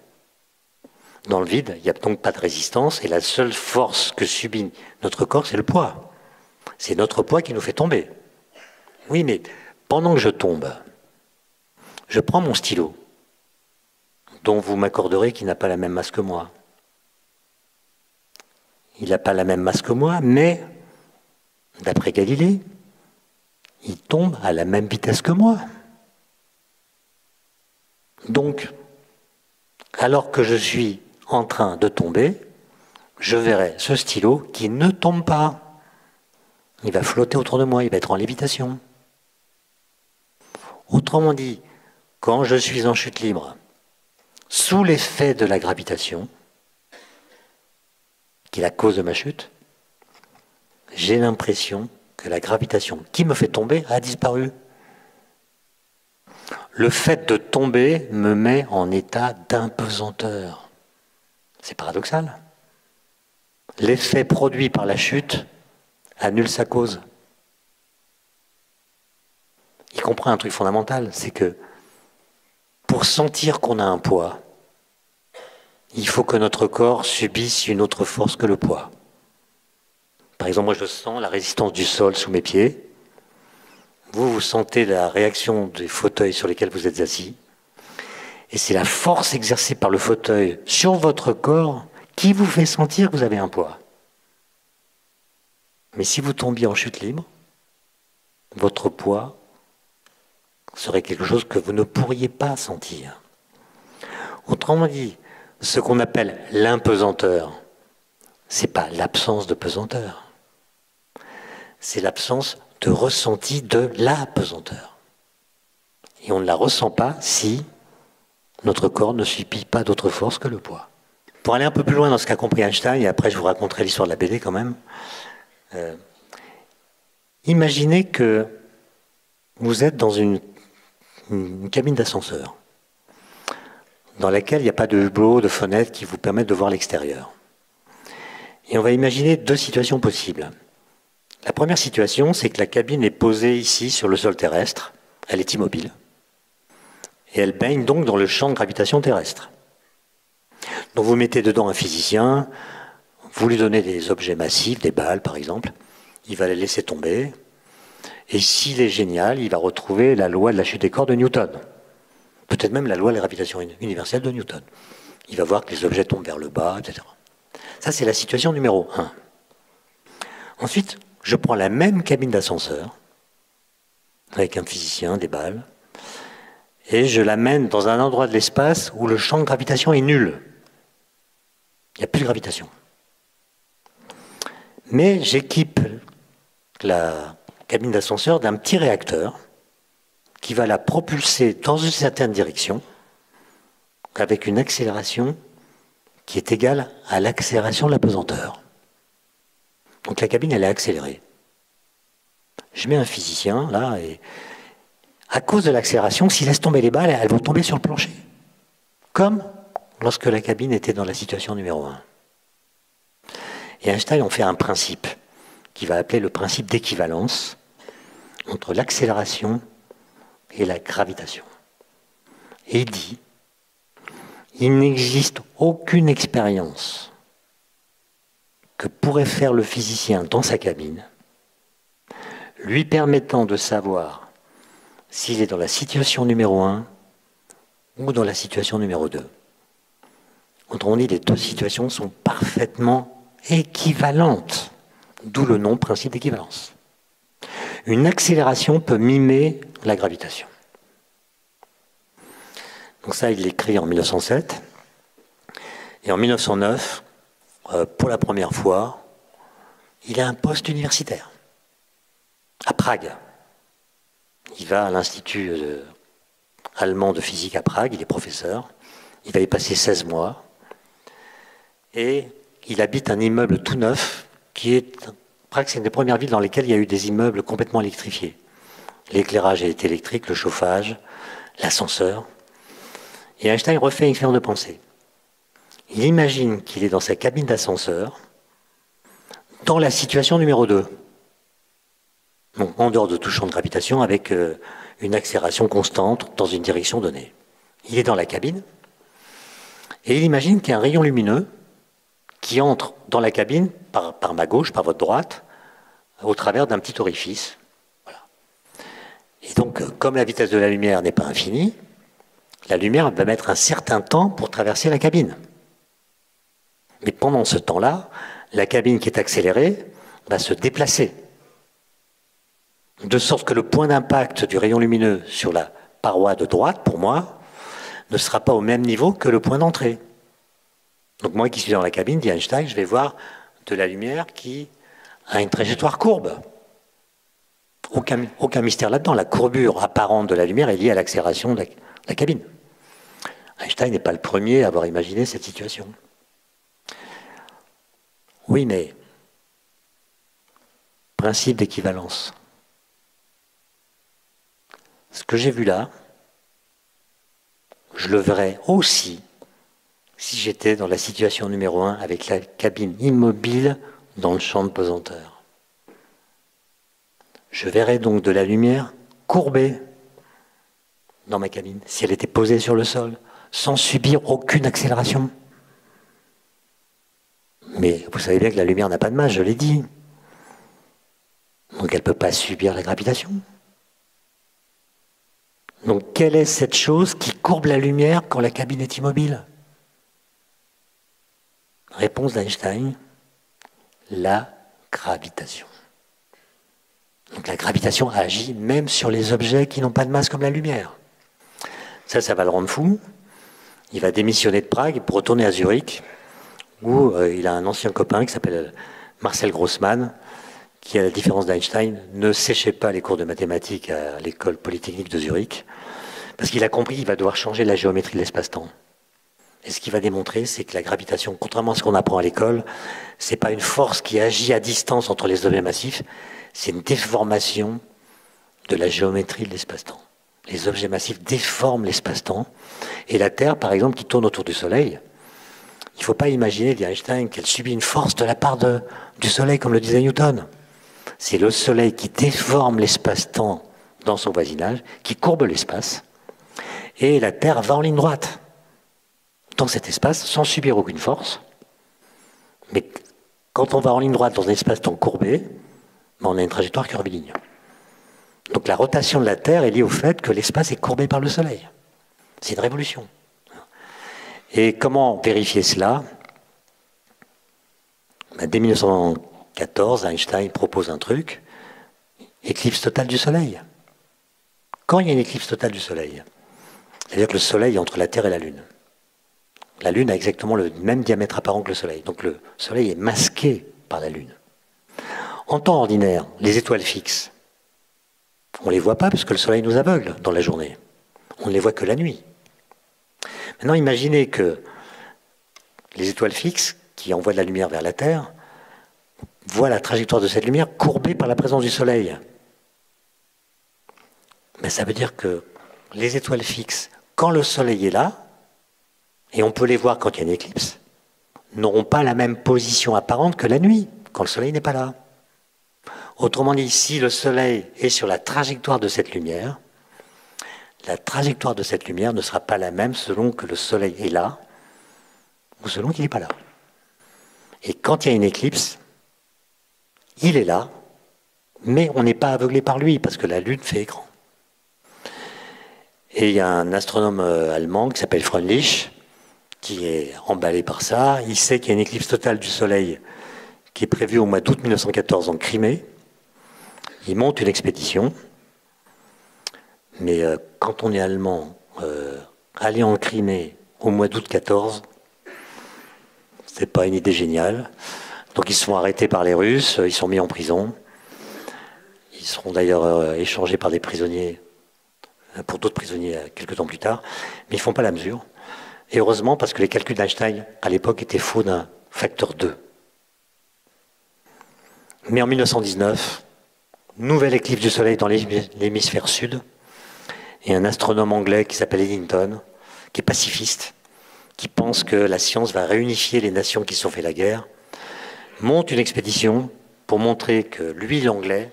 Speaker 1: Dans le vide, il n'y a donc pas de résistance et la seule force que subit notre corps, c'est le poids. C'est notre poids qui nous fait tomber. Oui, mais pendant que je tombe, je prends mon stylo, dont vous m'accorderez qu'il n'a pas la même masse que moi. Il n'a pas la même masse que moi, mais, d'après Galilée, il tombe à la même vitesse que moi. Donc, alors que je suis en train de tomber, je verrai ce stylo qui ne tombe pas. Il va flotter autour de moi, il va être en lévitation. Autrement dit, quand je suis en chute libre, sous l'effet de la gravitation, qui est la cause de ma chute, j'ai l'impression que la gravitation qui me fait tomber a disparu. Le fait de tomber me met en état d'impesanteur. C'est paradoxal. L'effet produit par la chute annule sa cause. Il comprend un truc fondamental, c'est que pour sentir qu'on a un poids, il faut que notre corps subisse une autre force que le poids. Par exemple, moi je sens la résistance du sol sous mes pieds. Vous sentez la réaction des fauteuils sur lesquels vous êtes assis. Et c'est la force exercée par le fauteuil sur votre corps qui vous fait sentir que vous avez un poids. Mais si vous tombiez en chute libre, votre poids serait quelque chose que vous ne pourriez pas sentir. Autrement dit, ce qu'on appelle l'impesanteur, ce n'est pas l'absence de pesanteur. C'est l'absence de ressenti de la pesanteur. Et on ne la ressent pas si notre corps ne subit pas d'autre force que le poids. Pour aller un peu plus loin dans ce qu'a compris Einstein, et après je vous raconterai l'histoire de la BD quand même, imaginez que vous êtes dans une cabine d'ascenseur dans laquelle il n'y a pas de hublot, de fenêtre qui vous permettent de voir l'extérieur. Et on va imaginer 2 situations possibles. La première situation, c'est que la cabine est posée ici sur le sol terrestre, elle est immobile, et elle baigne donc dans le champ de gravitation terrestre. Donc vous mettez dedans un physicien, vous lui donnez des objets massifs, des balles par exemple, il va les laisser tomber, et s'il est génial, il va retrouver la loi de la chute des corps de Newton. Peut-être même la loi de la gravitation universelle de Newton. Il va voir que les objets tombent vers le bas, etc. Ça, c'est la situation numéro 1. Ensuite, je prends la même cabine d'ascenseur, avec un physicien, des balles, et je l'amène dans un endroit de l'espace où le champ de gravitation est nul. Il n'y a plus de gravitation. Mais j'équipe la cabine d'ascenseur d'un petit réacteur qui va la propulser dans une certaine direction avec une accélération qui est égale à l'accélération de la pesanteur. Donc la cabine, elle est accélérée. Je mets un physicien, là, et à cause de l'accélération, s'il laisse tomber les balles, elles vont tomber sur le plancher. Comme lorsque la cabine était dans la situation numéro 1. Et Einstein en fait un principe qu'il va appeler le principe d'équivalence entre l'accélération et la gravitation. Et il dit, il n'existe aucune expérience que pourrait faire le physicien dans sa cabine, lui permettant de savoir s'il est dans la situation numéro 1 ou dans la situation numéro 2. Autrement dit, les 2 situations sont parfaitement équivalentes, d'où le nom principe d'équivalence. Une accélération peut mimer la gravitation. Donc ça, il l'écrit en 1907. Et en 1909, pour la première fois, il a un poste universitaire. à Prague. Il va à l'Institut allemand de physique à Prague, il est professeur. Il va y passer 16 mois. Et il habite un immeuble tout neuf qui est... Prague, c'est une des premières villes dans lesquelles il y a eu des immeubles complètement électrifiés. L'éclairage est électrique, le chauffage, l'ascenseur. Et Einstein refait une expérience de pensée. Il imagine qu'il est dans sa cabine d'ascenseur, dans la situation numéro 2. Donc en dehors de tout champ de gravitation, avec une accélération constante dans une direction donnée. Il est dans la cabine, et il imagine qu'il y a un rayon lumineux qui entre dans la cabine, par ma gauche, par votre droite, au travers d'un petit orifice. Voilà. Et donc, comme la vitesse de la lumière n'est pas infinie, la lumière va mettre un certain temps pour traverser la cabine. Mais pendant ce temps-là, la cabine qui est accélérée va se déplacer. De sorte que le point d'impact du rayon lumineux sur la paroi de droite, pour moi, ne sera pas au même niveau que le point d'entrée. Donc moi qui suis dans la cabine, dit Einstein, je vais voir de la lumière qui a une trajectoire courbe. Aucun mystère là-dedans. La courbure apparente de la lumière est liée à l'accélération de la cabine. Einstein n'est pas le premier à avoir imaginé cette situation. Oui, mais principe d'équivalence. Ce que j'ai vu là, je le verrais aussi si j'étais dans la situation numéro 1 avec la cabine immobile dans le champ de pesanteur. Je verrais donc de la lumière courbée dans ma cabine, si elle était posée sur le sol, sans subir aucune accélération. Mais vous savez bien que la lumière n'a pas de masse, je l'ai dit. Donc elle ne peut pas subir la gravitation. Donc quelle est cette chose qui courbe la lumière quand la cabine est immobile? Réponse d'Einstein, la gravitation. Donc la gravitation agit même sur les objets qui n'ont pas de masse comme la lumière. Ça va le rendre fou. Il va démissionner de Prague pour retourner à Zurich, où il a un ancien copain qui s'appelle Marcel Grossmann, qui, à la différence d'Einstein, ne séchait pas les cours de mathématiques à l'école polytechnique de Zurich, parce qu'il a compris qu'il va devoir changer la géométrie de l'espace-temps. Et ce qu'il va démontrer, c'est que la gravitation, contrairement à ce qu'on apprend à l'école, c'est pas une force qui agit à distance entre les objets massifs, c'est une déformation de la géométrie de l'espace-temps. Les objets massifs déforment l'espace-temps, et la Terre, par exemple, qui tourne autour du Soleil, il ne faut pas imaginer, dit Einstein, qu'elle subit une force de la part du Soleil, comme le disait Newton. C'est le Soleil qui déforme l'espace-temps dans son voisinage, qui courbe l'espace, et la Terre va en ligne droite dans cet espace, sans subir aucune force. Mais quand on va en ligne droite dans un espace-temps courbé, on a une trajectoire curviligne. Donc la rotation de la Terre est liée au fait que l'espace est courbé par le Soleil. C'est une révolution. Et comment vérifier cela? Dès 1914, Einstein propose un truc, éclipse totale du Soleil. Quand il y a une éclipse totale du Soleil, c'est-à-dire que le Soleil est entre la Terre et la Lune. La Lune a exactement le même diamètre apparent que le Soleil. Donc le Soleil est masqué par la Lune. En temps ordinaire, les étoiles fixes, on ne les voit pas parce que le Soleil nous aveugle dans la journée. On ne les voit que la nuit. Maintenant, imaginez que les étoiles fixes, qui envoient de la lumière vers la Terre, voient la trajectoire de cette lumière courbée par la présence du Soleil. Mais ça veut dire que les étoiles fixes, quand le Soleil est là, et on peut les voir quand il y a une éclipse, n'auront pas la même position apparente que la nuit, quand le Soleil n'est pas là. Autrement dit, si le Soleil est sur la trajectoire de cette lumière, la trajectoire de cette lumière ne sera pas la même selon que le Soleil est là ou selon qu'il n'est pas là. Et quand il y a une éclipse, il est là, mais on n'est pas aveuglé par lui parce que la Lune fait écran. Et il y a un astronome allemand qui s'appelle Freundlich qui est emballé par ça. Il sait qu'il y a une éclipse totale du Soleil qui est prévue au mois d'août 1914 en Crimée. Il monte une expédition. Mais quand on est allemand, aller en Crimée au mois d'août 14, c'est pas une idée géniale. Donc ils se font arrêter par les Russes, ils sont mis en prison. qui seront d'ailleurs échangés par des prisonniers, pour d'autres prisonniers quelques temps plus tard, mais ils ne font pas la mesure. Et heureusement, parce que les calculs d'Einstein, à l'époque, étaient faux d'un facteur 2. Mais en 1919, nouvelle éclipse du Soleil dans l'hémisphère sud, et un astronome anglais qui s'appelle Eddington, qui est pacifiste, qui pense que la science va réunifier les nations qui se sont fait la guerre, monte une expédition pour montrer que lui, l'anglais,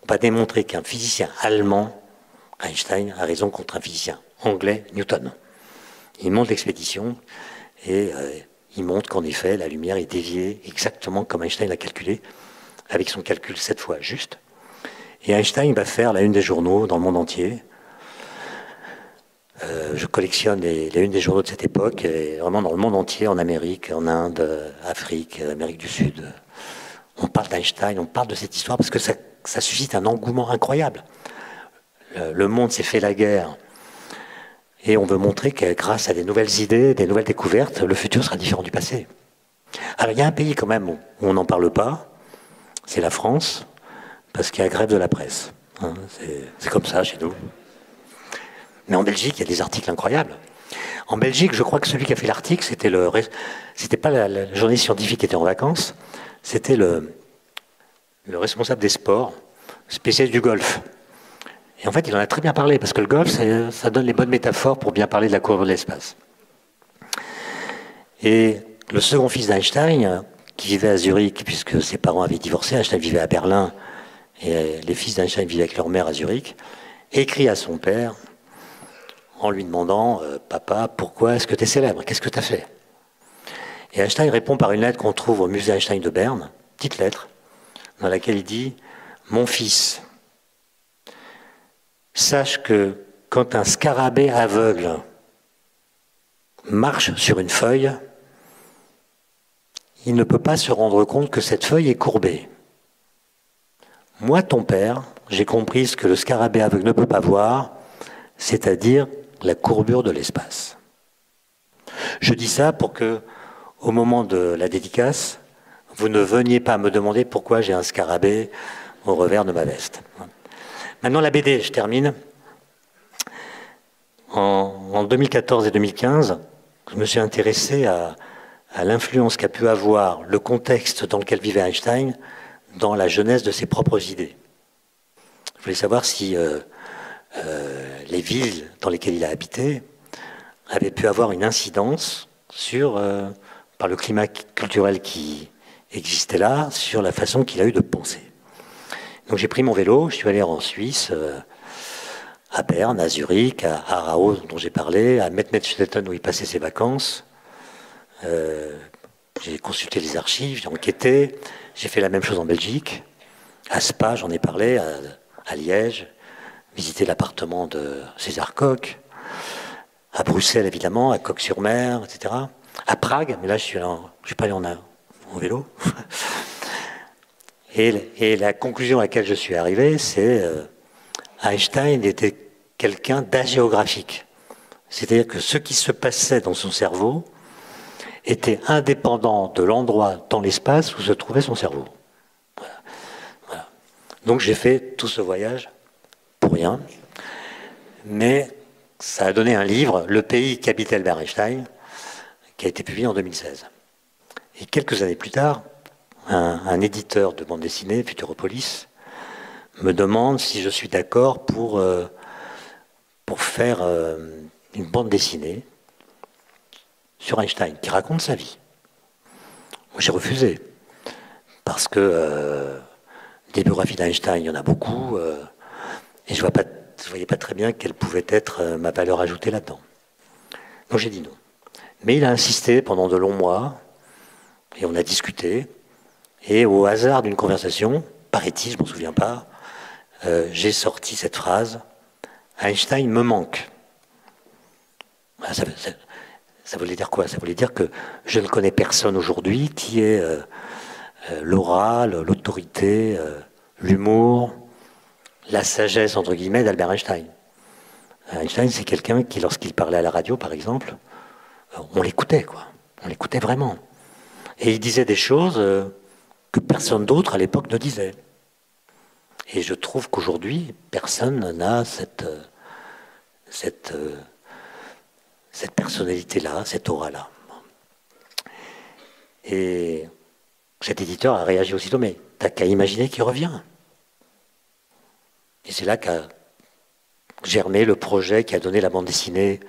Speaker 1: va démontrer qu'un physicien allemand, Einstein, a raison contre un physicien anglais, Newton. Il monte l'expédition et il montre qu'en effet, la lumière est déviée exactement comme Einstein l'a calculé, avec son calcul 7 fois juste. Et Einstein va faire la une des journaux dans le monde entier. Je collectionne les unes des journaux de cette époque, et vraiment dans le monde entier, en Amérique, en Inde, Afrique, Amérique du Sud. On parle d'Einstein, on parle de cette histoire parce que ça suscite un engouement incroyable. Le monde s'est fait la guerre et on veut montrer que grâce à des nouvelles idées, des nouvelles découvertes, le futur sera différent du passé. Alors il y a un pays quand même où on n'en parle pas, c'est la France, parce qu'il y a grève de la presse. Hein, c'est comme ça chez nous. Mais en Belgique, il y a des articles incroyables. En Belgique, je crois que celui qui a fait l'article, c'était pas la journée scientifique qui était en vacances, c'était le responsable des sports, spécialiste du golf. Et en fait, il en a très bien parlé, parce que le golf, ça donne les bonnes métaphores pour bien parler de la courbe de l'espace. Et le second fils d'Einstein, qui vivait à Zurich, puisque ses parents avaient divorcé, Einstein vivait à Berlin, et les fils d'Einstein vivaient avec leur mère à Zurich, écrit à son père en lui demandant « Papa, pourquoi est-ce que tu es célèbre? Qu'est-ce que tu as fait ?» Et Einstein répond par une lettre qu'on trouve au musée Einstein de Berne, petite lettre, dans laquelle il dit « Mon fils, sache que quand un scarabée aveugle marche sur une feuille, il ne peut pas se rendre compte que cette feuille est courbée. Moi, ton père, j'ai compris ce que le scarabée aveugle ne peut pas voir, c'est-à-dire la courbure de l'espace. » Je dis ça pour que, au moment de la dédicace, vous ne veniez pas me demander pourquoi j'ai un scarabée au revers de ma veste. Maintenant, la BD, je termine. En 2014 et 2015, je me suis intéressé à l'influence qu'a pu avoir le contexte dans lequel vivait Einstein dans la jeunesse de ses propres idées. Je voulais savoir si les villes dans lesquelles il a habité avaient pu avoir une incidence par le climat culturel qui existait là, sur la façon qu'il a eu de penser. Donc j'ai pris mon vélo, je suis allé en Suisse, à Berne, à Zurich, à Aarau, dont j'ai parlé, à Mettmerstetten, où il passait ses vacances. J'ai consulté les archives, j'ai enquêté. J'ai fait la même chose en Belgique. À Spa, j'en ai parlé, à Liège, visité l'appartement de César Koch. À Bruxelles, évidemment, à Coq-sur-Mer, etc. À Prague, mais là, je suis pas allé en vélo. Et la conclusion à laquelle je suis arrivé, c'est Einstein était quelqu'un d'agéographique. C'est-à-dire que ce qui se passait dans son cerveau était indépendant de l'endroit dans l'espace où se trouvait son cerveau. Voilà. Donc j'ai fait tout ce voyage pour rien, mais ça a donné un livre, Le pays qu'habitait Albert Einstein, qui a été publié en 2016. Et quelques années plus tard, un éditeur de bande dessinée, Futuropolis, me demande si je suis d'accord pour faire une bande dessinée sur Einstein, qui raconte sa vie. Moi, j'ai refusé, parce que des biographies d'Einstein, il y en a beaucoup, et je ne voyais pas très bien quelle pouvait être ma valeur ajoutée là-dedans. Donc j'ai dit non. Mais il a insisté pendant de longs mois, et on a discuté, et au hasard d'une conversation, paraît-il, je ne m'en souviens pas, j'ai sorti cette phrase « Einstein me manque ». Ça voulait dire quoi? Ça voulait dire que je ne connais personne aujourd'hui qui ait l'aura, l'autorité, l'humour, la sagesse, entre guillemets, d'Albert Einstein. Einstein, c'est quelqu'un qui, lorsqu'il parlait à la radio, par exemple, on l'écoutait, quoi. On l'écoutait vraiment. Et il disait des choses que personne d'autre, à l'époque, ne disait. Et je trouve qu'aujourd'hui, personne n'a cette personnalité-là, cette aura-là. Et cet éditeur a réagi aussitôt, mais t'as qu'à imaginer qu'il revient. Et c'est là qu'a germé le projet qui a donné la bande dessinée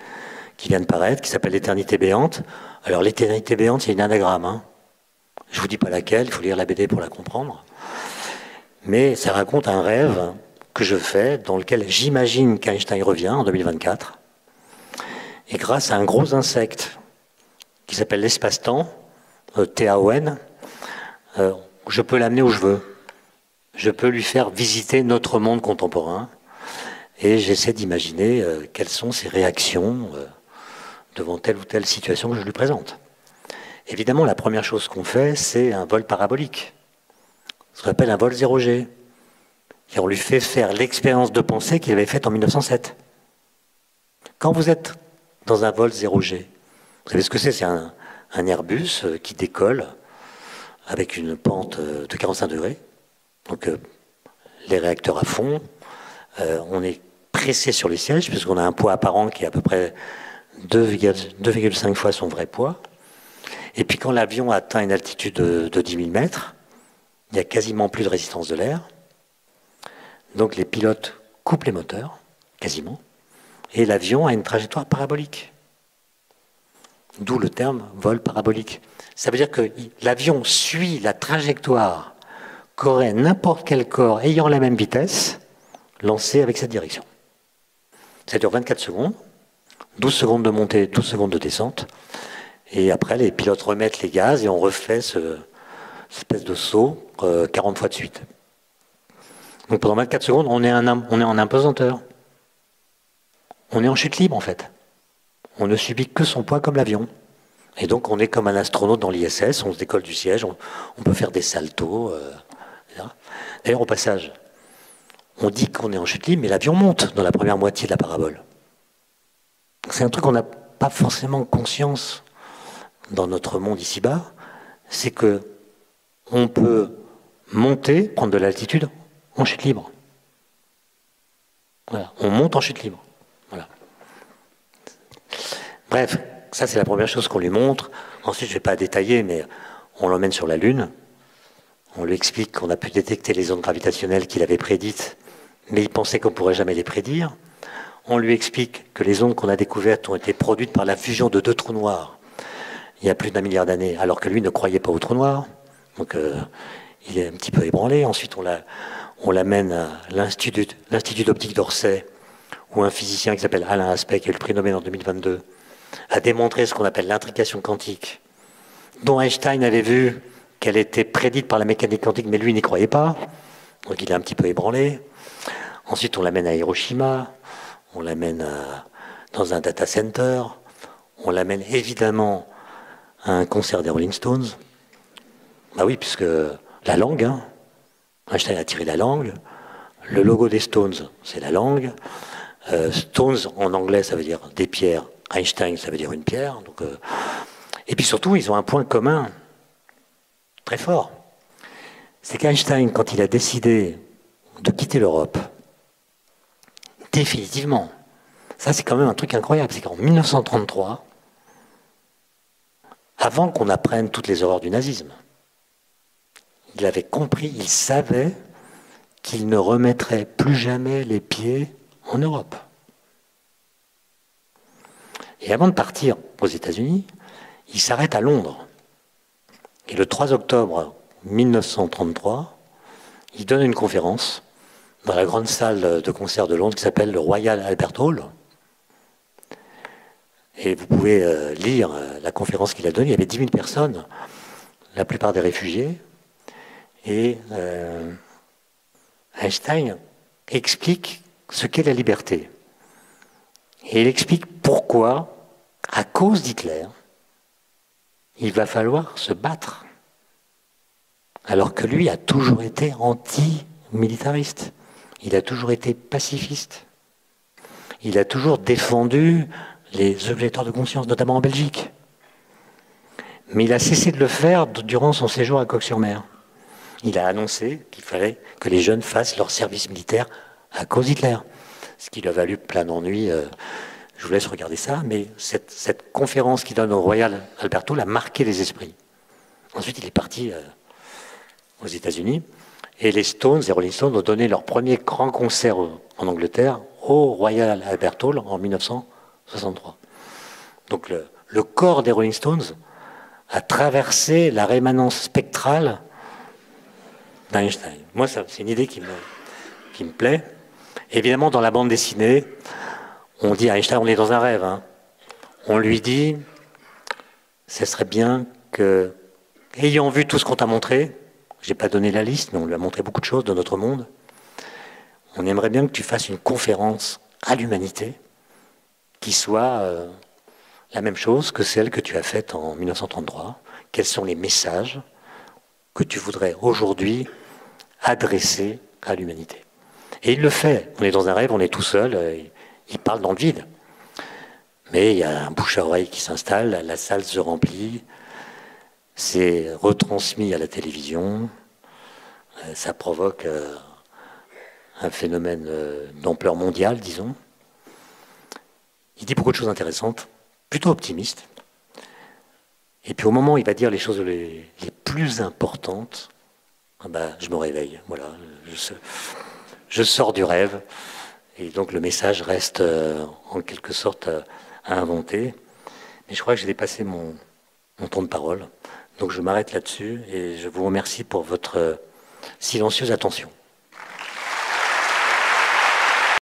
Speaker 1: qui vient de paraître, qui s'appelle L'Éternité béante. Alors l'Éternité béante, c'est une anagramme. Hein. Je vous dis pas laquelle, il faut lire la BD pour la comprendre. Mais ça raconte un rêve que je fais, dans lequel j'imagine qu'Einstein revient en 2024. Et grâce à un gros insecte qui s'appelle l'espace-temps, TAON, je peux l'amener où je veux. Je peux lui faire visiter notre monde contemporain. Et j'essaie d'imaginer quelles sont ses réactions devant telle ou telle situation que je lui présente. Évidemment, la première chose qu'on fait, c'est un vol parabolique. Ce qu'on appelle un vol 0G. Et on lui fait faire l'expérience de pensée qu'il avait faite en 1907. Quand vous êtes dans un vol 0G, vous savez ce que c'est? C'est un Airbus qui décolle avec une pente de 45 degrés. Donc les réacteurs à fond. On est pressé sur les sièges puisqu'on a un poids apparent qui est à peu près 2,5 fois son vrai poids. Et puis quand l'avion atteint une altitude de 10 000 mètres, il n'y a quasiment plus de résistance de l'air. Donc les pilotes coupent les moteurs, quasiment, et l'avion a une trajectoire parabolique. D'où le terme vol parabolique. Ça veut dire que l'avion suit la trajectoire qu'aurait n'importe quel corps ayant la même vitesse lancé avec cette direction. Ça dure 24 secondes, 12 secondes de montée, 12 secondes de descente, et après les pilotes remettent les gaz et on refait cette espèce de saut 40 fois de suite. Donc pendant 24 secondes, on est en impesanteur. On est en chute libre en fait. On ne subit que son poids comme l'avion. Et donc on est comme un astronaute dans l'ISS, on se décolle du siège, on peut faire des saltos. D'ailleurs au passage, on dit qu'on est en chute libre, mais l'avion monte dans la première moitié de la parabole. C'est un truc qu'on n'a pas forcément conscience dans notre monde ici-bas, c'est que on peut monter, prendre de l'altitude en chute libre. Voilà, on monte en chute libre. Voilà. Bref, ça c'est la première chose qu'on lui montre. Ensuite, je ne vais pas détailler, mais on l'emmène sur la Lune. On lui explique qu'on a pu détecter les ondes gravitationnelles qu'il avait prédites, mais il pensait qu'on ne pourrait jamais les prédire. On lui explique que les ondes qu'on a découvertes ont été produites par la fusion de deux trous noirs il y a plus d'1 milliard d'années, alors que lui ne croyait pas aux trous noirs. Donc il est un petit peu ébranlé. Ensuite, on l'amène à l'Institut d'optique d'Orsay, où un physicien qui s'appelle Alain Aspect, qui a eu le prix Nobel en 2022, a démontré ce qu'on appelle l'intrication quantique, dont Einstein avait vu qu'elle était prédite par la mécanique quantique, mais lui n'y croyait pas. Donc il est un petit peu ébranlé. Ensuite, on l'amène à Hiroshima, on l'amène dans un data center, on l'amène évidemment à un concert des Rolling Stones. Bah oui, puisque la langue, hein. Einstein a tiré la langue. Le logo des Stones, c'est la langue. Stones, en anglais, ça veut dire des pierres. Einstein, ça veut dire une pierre. Donc, et puis surtout, ils ont un point commun très fort. C'est qu'Einstein, quand il a décidé de quitter l'Europe, définitivement, ça c'est quand même un truc incroyable, c'est qu'en 1933, avant qu'on apprenne toutes les horreurs du nazisme, il avait compris, il savait qu'il ne remettrait plus jamais les pieds en Europe. Et avant de partir aux États-Unis, il s'arrête à Londres. Et le 3 octobre 1933, il donne une conférence dans la grande salle de concert de Londres qui s'appelle le Royal Albert Hall. Et vous pouvez lire la conférence qu'il a donnée. Il y avait 10 000 personnes, la plupart des réfugiés. Et Einstein explique ce qu'est la liberté. Et il explique pourquoi, à cause d'Hitler, il va falloir se battre. Alors que lui a toujours été anti-militariste. Il a toujours été pacifiste. Il a toujours défendu les objecteurs de conscience, notamment en Belgique. Mais il a cessé de le faire durant son séjour à Coq-sur-Mer. il a annoncé qu'il fallait que les jeunes fassent leur service militaire à cause d'Hitler. Ce qui lui a valu plein d'ennuis. Je vous laisse regarder ça, mais cette conférence qu'il donne au Royal Albert Hall a marqué les esprits. Ensuite, il est parti aux États-Unis, et les Stones, les Rolling Stones, ont donné leur premier grand concert en Angleterre au Royal Albert Hall en 1963. Donc le corps des Rolling Stones a traversé la rémanence spectrale d'Einstein. Moi, c'est une idée qui me plaît. Évidemment, dans la bande dessinée, on dit à Einstein, on est dans un rêve. Hein. On lui dit, ce serait bien que, ayant vu tout ce qu'on t'a montré, j'ai pas donné la liste, mais on lui a montré beaucoup de choses de notre monde, on aimerait bien que tu fasses une conférence à l'humanité qui soit la même chose que celle que tu as faite en 1933. Quels sont les messages que tu voudrais aujourd'hui adresser à l'humanité? Et il le fait. On est dans un rêve, on est tout seul, il parle dans le vide. Mais il y a un bouche à oreille qui s'installe, la salle se remplit, c'est retransmis à la télévision, ça provoque un phénomène d'ampleur mondiale, disons. Il dit beaucoup de choses intéressantes, plutôt optimistes. Et puis au moment où il va dire les choses les plus importantes, je me réveille. Voilà, je sors du rêve. Et donc le message reste en quelque sorte à inventer. Mais je crois que j'ai dépassé mon temps de parole. Donc je m'arrête là-dessus et je vous remercie pour votre silencieuse attention.